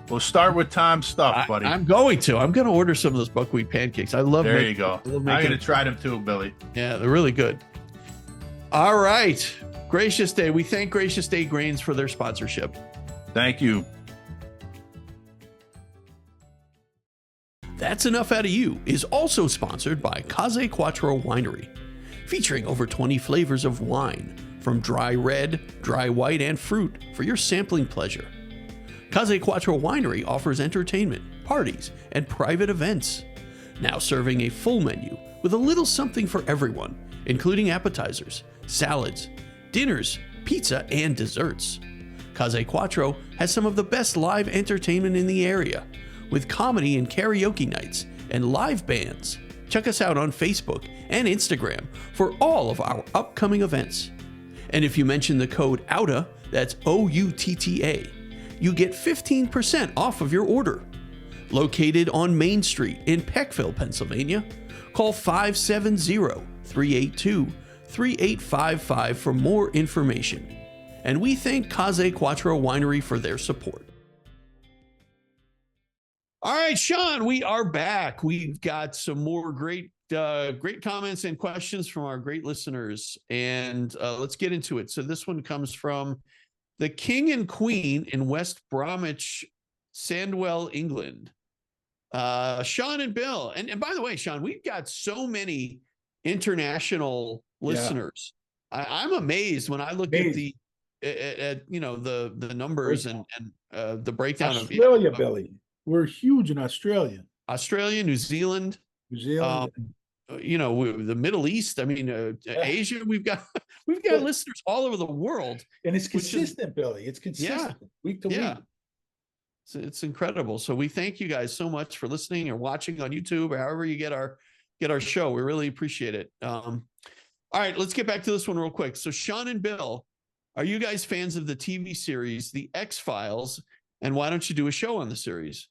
Well, start with Tom's stuff, buddy. I'm going to order some of those buckwheat pancakes. I love There you go. I'm going to try them too, Billy. Yeah, they're really good. All right. Gracious Day. We thank Gracious Day Grains for their sponsorship. Thank you. That's Enough Out of You is also sponsored by Case Quattro Winery, featuring over 20 flavors of wine, from dry red, dry white, and fruit for your sampling pleasure. Case Quattro Winery offers entertainment, parties, and private events. Now serving a full menu with a little something for everyone, including appetizers, salads, dinners, pizza, and desserts. Case Quattro has some of the best live entertainment in the area, with comedy and karaoke nights and live bands. Check us out on Facebook and Instagram for all of our upcoming events. And if you mention the code OUTA, that's OUTTA, you get 15% off of your order. Located on Main Street in Peckville, Pennsylvania, call 570-382-3682 3855 for more information. And we thank Case Quattro Winery for their support. All right, Sean, we are back. We've got some more great comments and questions from our great listeners, and let's get into it. So this one comes from the King and Queen in West Bromwich, Sandwell, England. Sean and Bill, and by the way, Sean, we've got so many international listeners. I'm amazed when I look at the numbers and the breakdown Australia, Billy. We're huge in Australia, New Zealand, the Middle East. I mean, Asia. We've got listeners all over the world, and it's consistent, Billy. It's consistent week to week. So it's incredible. So we thank you guys so much for listening or watching on YouTube or however you get our show. We really appreciate it. All right, let's get back to this one real quick. So Sean and Bill, are you guys fans of the TV series The X-Files? And why don't you do a show on the series?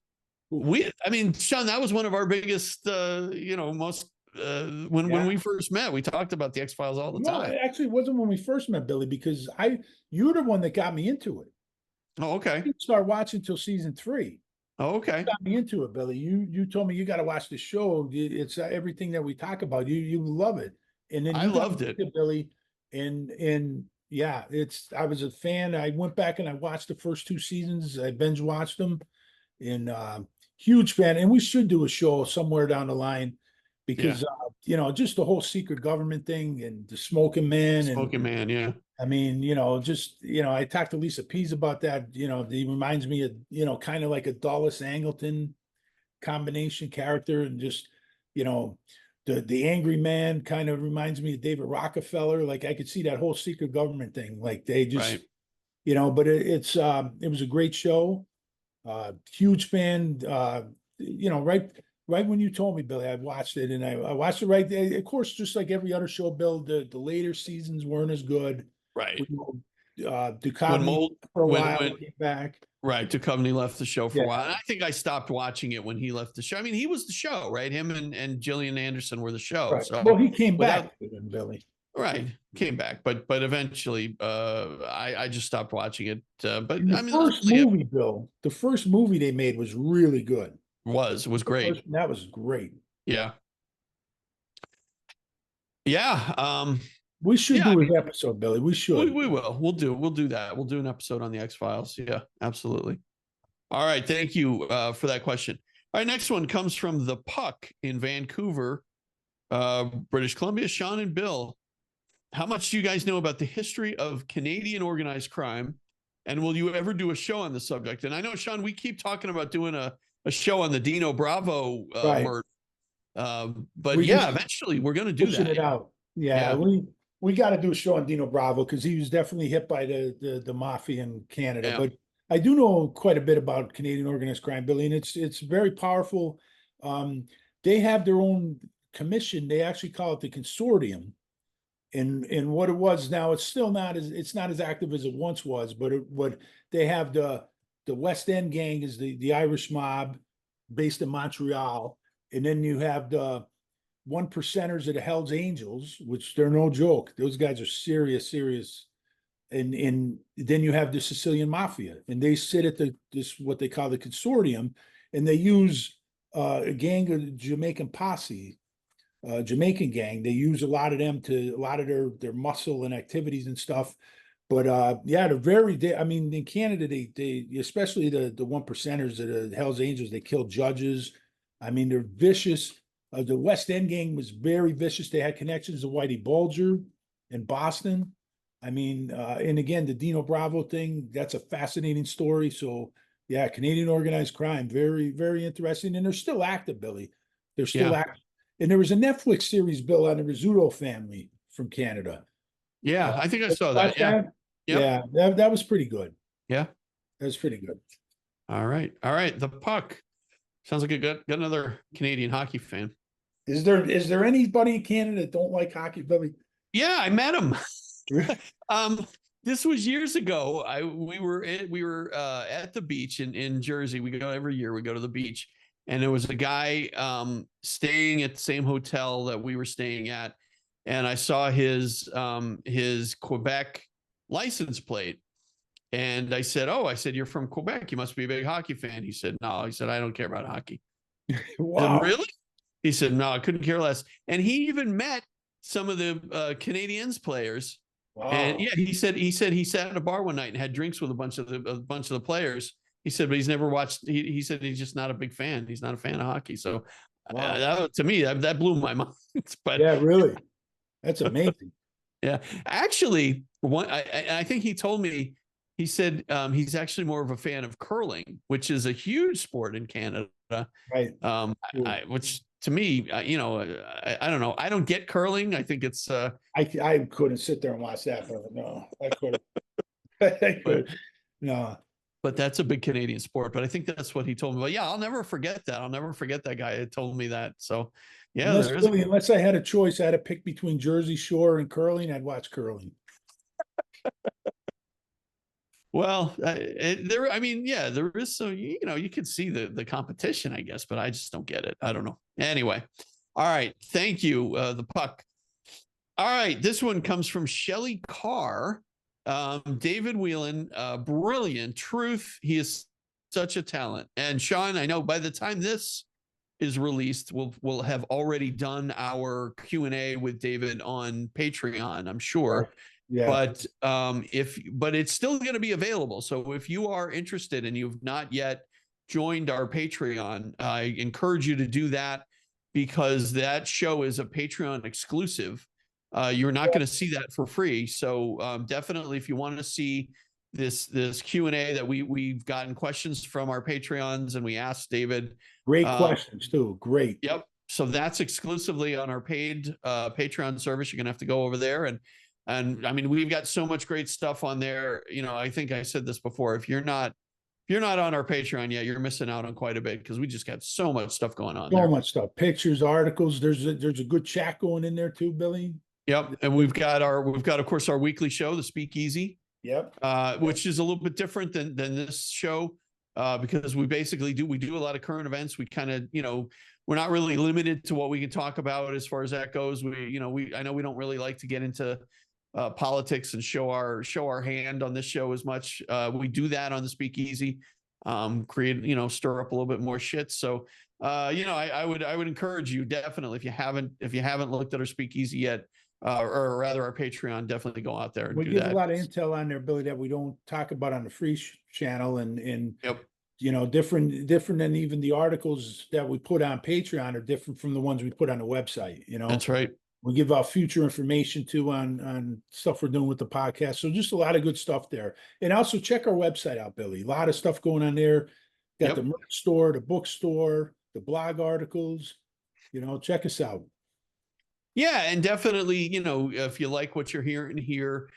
Sean, that was one of our biggest, most when we first met, we talked about the X-Files all the time. It actually wasn't when we first met, Billy, because you were the one that got me into it. Oh, okay. I didn't start watching until season 3. Oh, okay. You got me into it, Billy. You told me you got to watch the show. It's everything that we talk about. You love it, and then I loved it, Billy. And yeah, I was a fan. I went back and I watched the first 2 seasons. I binge watched them, and huge fan. And we should do a show somewhere down the line, because just the whole secret government thing and the Smoking Man. Yeah. I mean, I talked to Lisa Pease about that. He reminds me of, kind of like a Dulles Angleton combination character, and just, the angry man kind of reminds me of David Rockefeller. Like, I could see that whole secret government thing. Like, they just, but it was a great show. Huge fan. Right when you told me, Billy, I watched it, and I watched it right there. Of course, just like every other show, Bill, the later seasons weren't as good. Right. Duchovny for a while came back. Right. Duchovny left the show for a while. And I think I stopped watching it when he left the show. I mean, he was the show, right? Him and Gillian Anderson were the show. Right. So well, he came back, Billy. Right. Came back. But eventually I just stopped watching it. Bill, the first movie they made was really good. Was great. That was great. Yeah. Yeah. We should do an episode, Billy. We should. We will. We'll do that. We'll do an episode on the X-Files. Yeah, absolutely. All right. Thank you for that question. All right. Next one comes from the Puck in Vancouver, British Columbia. Sean and Bill, how much do you guys know about the history of Canadian organized crime? And will you ever do a show on the subject? And I know, Sean, we keep talking about doing a show on the Dino Bravo murder. But eventually we're going to do that. It out. Yeah. We got to do a show on Dino Bravo, because he was definitely hit by the mafia in Canada. Yeah. But I do know quite a bit about Canadian organized crime, Billy, and it's very powerful. They have their own commission. They actually call it the Consortium. And what it was now, it's still not as active as it once was. But what they have, the West End gang is the Irish mob based in Montreal, and then you have the 1%ers of the Hells Angels, which they're no joke. Those guys are serious. And then you have the Sicilian Mafia, and they sit at this what they call the Consortium, and they use a gang of Jamaican posse, Jamaican gang. They use a lot of them a lot of their muscle and activities and stuff. But they're very. I mean, in Canada, they especially the 1%ers of the Hells Angels, they kill judges. I mean, they're vicious. The West End gang was very vicious. They had connections to Whitey Bulger in Boston. I mean, and again, the Dino Bravo thing, that's a fascinating story. So, yeah, Canadian organized crime, very, very interesting. And they're still active, Billy. They're still active. And there was a Netflix series, Bill, on the Rizzuto family from Canada. Yeah, I think I saw that. Yeah. Yep. Yeah, that was pretty good. Yeah. That was pretty good. All right. The Puck. Sounds like got another Canadian hockey fan. Is there anybody in Canada that don't like hockey, Billy? Yeah, I met him. This was years ago. We were at the beach in Jersey. We go every year. We go to the beach, and there was a guy staying at the same hotel that we were staying at, and I saw his Quebec license plate. And I said, "Oh," I said, "you're from Quebec. You must be a big hockey fan." He said, "No." He said, "I don't care about hockey." Wow. I said, "Really?" He said, "No, I couldn't care less." And he even met some of the Canadiens players. Wow. And yeah, he said he sat at a bar one night and had drinks with a bunch of the players. He said, but he's never watched. He said he's just not a big fan. He's not a fan of hockey. So Wow. to me, that blew my mind. But Yeah, really. That's amazing. yeah, actually, I think he told me, he said he's actually more of a fan of curling, which is a huge sport in Canada. Right. Which to me, I don't know. I don't get curling. I think it's I couldn't sit there and watch that, but no, I couldn't. I could. No. But that's a big Canadian sport. But I think that's what he told me. But yeah, I'll never forget that. I'll never forget that guy that told me that. So yeah, Unless I had a choice, I had to pick between Jersey Shore and curling, I'd watch curling. Well, I mean, yeah, there is some, you can see the competition, I guess, but I just don't get it. I don't know. Anyway. All right. Thank you, the puck. All right. This one comes from Shelly Carr. David Whelan, brilliant. Truth. He is such a talent. And Sean, I know by the time this is released, we'll have already done our Q&A with David on Patreon, I'm sure. Yeah. But it's still going to be available. So if you are interested and you've not yet joined our Patreon, I encourage you to do that, because that show is a Patreon exclusive. You're not going to see that for free. So definitely, if you want to see this Q&A that we've gotten questions from our Patreons, and we asked David. Great questions too. Great. Yep. So that's exclusively on our paid Patreon service. You're going to have to go over there. And I mean, we've got so much great stuff on there. I think I said this before. If you're not on our Patreon yet, you're missing out on quite a bit, because we just got so much stuff going on. So much stuff. Pictures, articles. There's a good chat going in there too, Billy. Yep. And we've got of course our weekly show, the Speakeasy. Yep. Which is a little bit different than this show, because we basically do a lot of current events. We kind of, we're not really limited to what we can talk about as far as that goes. I know we don't really like to get into politics and show our hand on this show as much. We do that on the Speakeasy, stir up a little bit more shit. So I would encourage you, definitely, if you haven't looked at our Speakeasy yet, or rather our Patreon, definitely go out there and we do give that. A lot of intel on there, Billy, that we don't talk about on the free channel, and yep. Different than even the articles that we put on Patreon are different from the ones we put on the website. That's right. We give out future information too on stuff we're doing with the podcast. So just a lot of good stuff there. And also check our website out, Billy. A lot of stuff going on there. Got the merch store, the bookstore, the blog articles. Check us out. Yeah, and definitely, if you like what you're hearing here,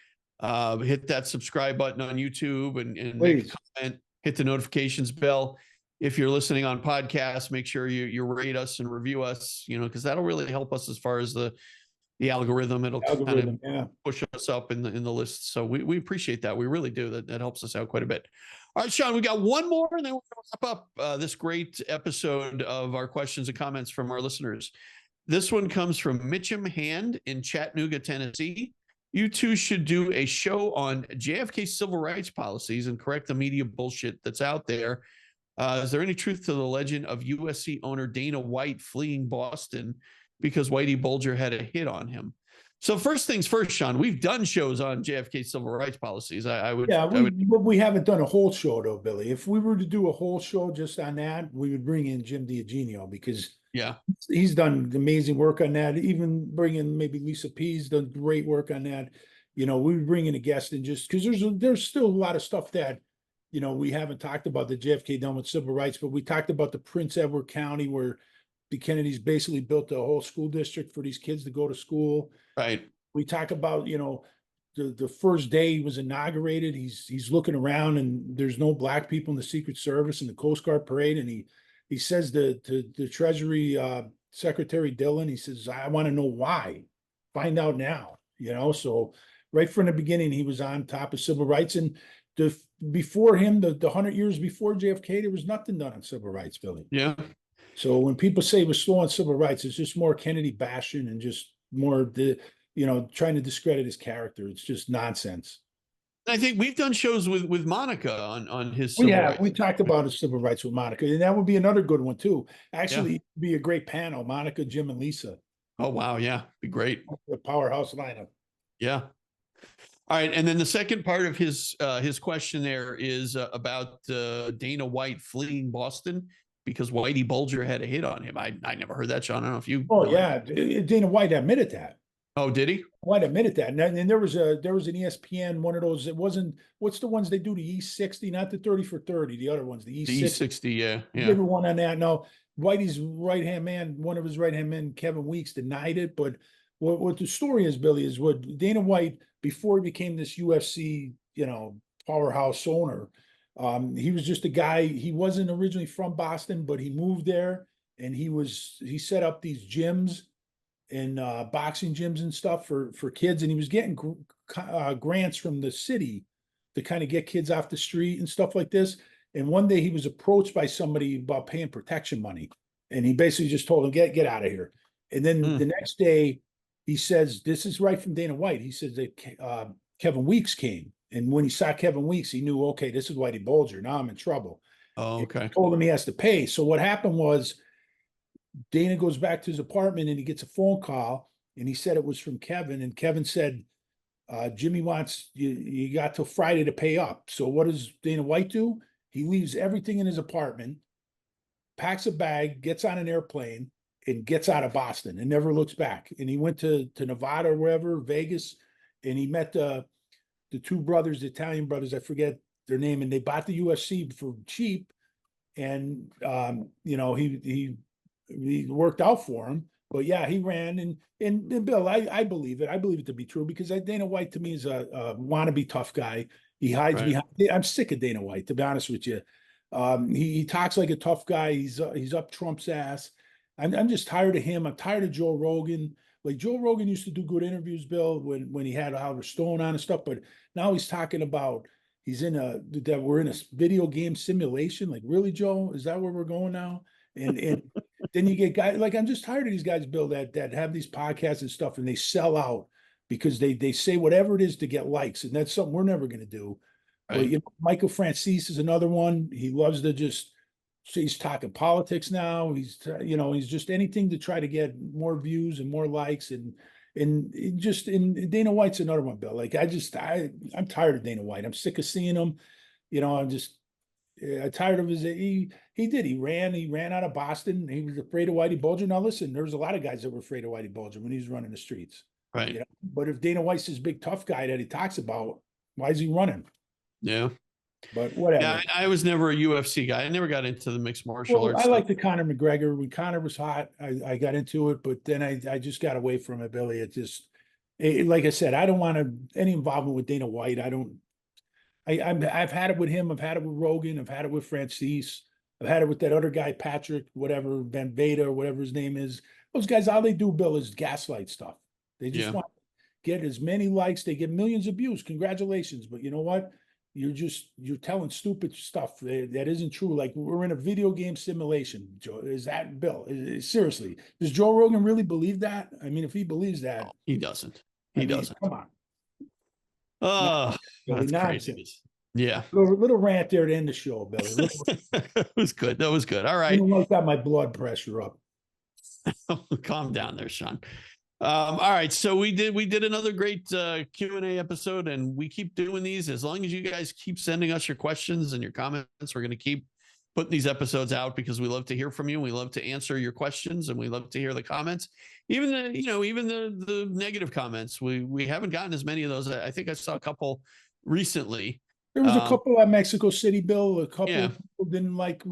hit that subscribe button on YouTube and make a comment, hit the notifications bell. If you're listening on podcasts, make sure you rate us and review us, because that'll really help us as far as the algorithm. It'll kind of push us up in the list. So we appreciate that. We really do. That helps us out quite a bit. All right, Sean, we got one more, and then we're going to wrap up this great episode of our questions and comments from our listeners. This one comes from Mitchum Hand in Chattanooga, Tennessee. You two should do a show on JFK civil rights policies and correct the media bullshit that's out there. Is there any truth to the legend of USC owner Dana White fleeing Boston because Whitey Bulger had a hit on him? So first things first, Sean, we've done shows on JFK civil rights policies. We haven't done a whole show though, Billy. If we were to do a whole show just on that, we would bring in Jim DiEugenio, because he's done amazing work on that. Even bring in maybe Lisa P's done great work on that. We would bring in a guest, and just because there's still a lot of stuff that we haven't talked about that JFK done with civil rights, but we talked about the Prince Edward County where the Kennedys basically built a whole school district for these kids to go to school. Right. We talk about, the first day he was inaugurated, he's looking around and there's no black people in the Secret Service and the Coast Guard parade. And he says to the Treasury Secretary Dillon, he says, I want to know why. Find out now, So right from the beginning, he was on top of civil rights. And before him, the 100 years before JFK, there was nothing done on civil rights, Billy. Yeah. So when people say it was slow on civil rights, it's just more Kennedy bashing and just more trying to discredit his character. It's just nonsense. I think we've done shows with Monica on his We civil have. rights. We talked about his civil rights with Monica, and that would be another good one too. Actually, Yeah. it'd be a great panel. Monica, Jim, and Lisa, Oh wow, yeah, be great. the powerhouse lineup. Yeah. All right, and then the second part of his question there is about Dana White fleeing Boston because Whitey Bulger had a hit on him. I never heard that, Sean. I don't know if you. Oh yeah, Dana White admitted that. Oh, did he? White admitted that, and there was an ESPN, one of those. It wasn't, what's the ones they do, the E60, not the 30 for 30, the other ones, the The E60. E60, yeah, They yeah. did one on that. No, Whitey's right hand man, one of his right hand men, Kevin Weeks, denied it. But what the story is, Billy, is what Dana White, before he became this UFC, powerhouse owner, he was just a guy. He wasn't originally from Boston, but he moved there, and he set up these gyms and boxing gyms and stuff for kids, and he was getting grants from the city to kind of get kids off the street and stuff like this. And one day he was approached by somebody about paying protection money, and he basically just told him, get out of here. And then the next day he says, this is right from Dana White, he says that Kevin Weeks came, and when he saw Kevin Weeks, he knew, okay, this is Whitey Bulger, now I'm in trouble. Oh, okay. He told him he has to pay. So what happened was, Dana goes back to his apartment and he gets a phone call, and he said it was from Kevin, and Kevin said, Jimmy wants you got till Friday to pay up. So what does Dana White do? He leaves everything in his apartment, packs a bag, gets on an airplane, and gets out of Boston and never looks back. And he went to Nevada or wherever, Vegas, and he met the two brothers, the Italian brothers, I forget their name, and they bought the UFC for cheap. And he worked out for him. But yeah, he ran, and Bill, I believe it. I believe it to be true, because Dana White to me is a wannabe tough guy. He hides behind. I'm sick of Dana White, to be honest with you. He talks like a tough guy. He's up Trump's ass. I'm just tired of him. I'm tired of Joe Rogan. Like, Joe Rogan used to do good interviews, Bill, when he had Oliver Stone on and stuff. But now he's talking about that we're in a video game simulation. Like, really, Joe? Is that where we're going now? And then you get guys like, I'm just tired of these guys, Bill, that have these podcasts and stuff, and they sell out because they say whatever it is to get likes, and that's something we're never going to do. Right. But Michael Francis is another one. He loves to he's talking politics now. He's just anything to try to get more views and more likes, and Dana White's another one, Bill. Like, I'm tired of Dana White. I'm sick of seeing him. I'm just tired of his. He ran out of Boston. He was afraid of Whitey Bulger. Now listen, there was a lot of guys that were afraid of Whitey Bulger when he was running the streets. Right. But if Dana White's this big tough guy that he talks about, why is he running? Yeah. But whatever. Yeah, I was never a UFC guy. I never got into the mixed martial arts. I like the Conor McGregor. When Conor was hot, I got into it, but then I just got away from it, Billy. Like I said, I don't want any involvement with Dana White. I've had it with him. I've had it with Rogan. I've had it with Francis. I've had it with that other guy, Patrick, whatever, Ben Veda or whatever his name is. Those guys, all they do, Bill, is gaslight stuff. They just want to get as many likes. They get millions of views. Congratulations. But you know what? You're telling stupid stuff that isn't true. Like, we're in a video game simulation. Joe, is that Bill? Seriously, does Joe Rogan really believe that? I mean, if he believes that, he doesn't. He doesn't. Come on. Oh, that's nonsense. crazy. Yeah. Little rant there to end the show, Billy. It was good. That was good. All right. I got my blood pressure up. Calm down there, Sean. All right. So we did another great Q&A episode, and we keep doing these. As long as you guys keep sending us your questions and your comments, we're going to keep putting these episodes out, because we love to hear from you. We love to answer your questions, and we love to hear the comments, even the negative comments. We haven't gotten as many of those. I think I saw a couple recently. There was a couple at Mexico City, Bill. A couple Yeah. of people didn't like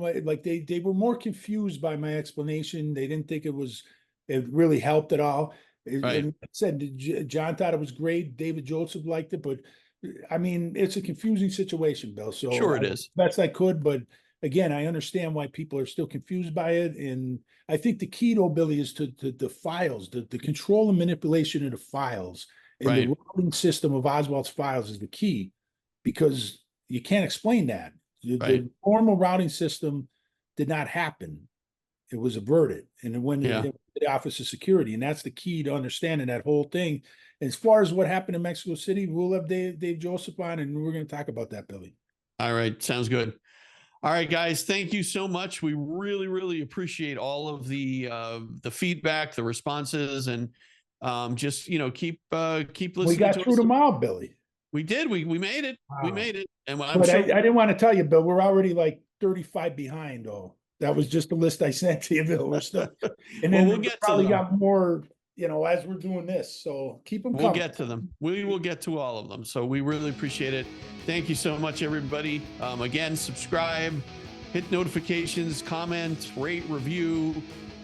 they were more confused by my explanation. They didn't think it really helped at all. Right. And I said John thought it was great. David Joseph liked it, but I mean, it's a confusing situation, Bill. So Sure it is. Best I could, but again, I understand why people are still confused by it. And I think the key, though, Billy, is to the files, the control and manipulation of the files, and Right. the routing system of Oswald's files is the key, because you can't explain that. The Right. normal routing system did not happen. it was averted. And it went Yeah. to the Office of Security. And that's the key to understanding that whole thing. As far as what happened in Mexico City, we'll have Dave Joseph on, and we're going to talk about that, Billy. All right. Sounds good. All right, guys. Thank you so much. We really, really appreciate all of the feedback, the responses, and just keep listening. We got to through us. them all, Billy. We did. We made it. We Wow. made it. And But I didn't want to tell you, Bill, we're already like 35 behind, though. That was just the list I sent to you, Bill. We're still, and then we'll get to probably them. got more, as we're doing this. So keep them We'll coming. get to them. We will get to all of them. So we really appreciate it. Thank you so much, everybody. Again, subscribe, hit notifications, comment, rate, review,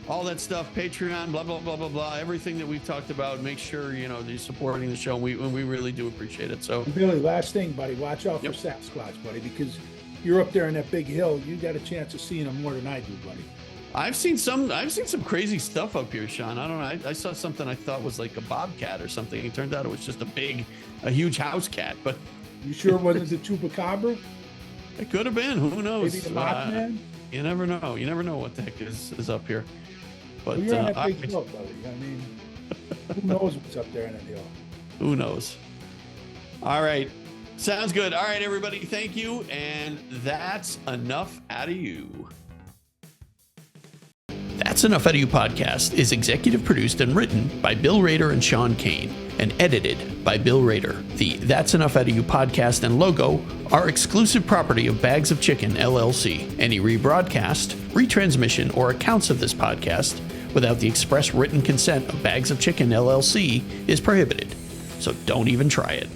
all that stuff. Patreon, blah, blah, blah, blah, blah. Everything that we've talked about. Make sure, you're supporting the show. We really do appreciate it. So, And Billy, last thing, buddy, watch out Yep. for Sasquatch, buddy, because you're up there in that big hill. You got a chance of seeing them more than I do, buddy. I've seen some crazy stuff up here, Sean. I don't know. I saw something I thought was like a bobcat or something. It turned out it was just a huge house cat, but You sure it wasn't the Chupacabra? it could have been. Who knows? Maybe the Mothman? You never know. You never know what the heck is up here. But Well, you're on that I- big hill, buddy. I mean, who knows what's up there in that hill? who knows? All right. Sounds good. All right, everybody. Thank you. And that's enough out of you. That's Enough Out of You podcast is executive produced and written by Bill Rader and Sean Kane and edited by Bill Rader. The That's Enough Out of You podcast and logo are exclusive property of Bags of Chicken LLC. Any rebroadcast, retransmission, or accounts of this podcast without the express written consent of Bags of Chicken LLC is prohibited. So don't even try it.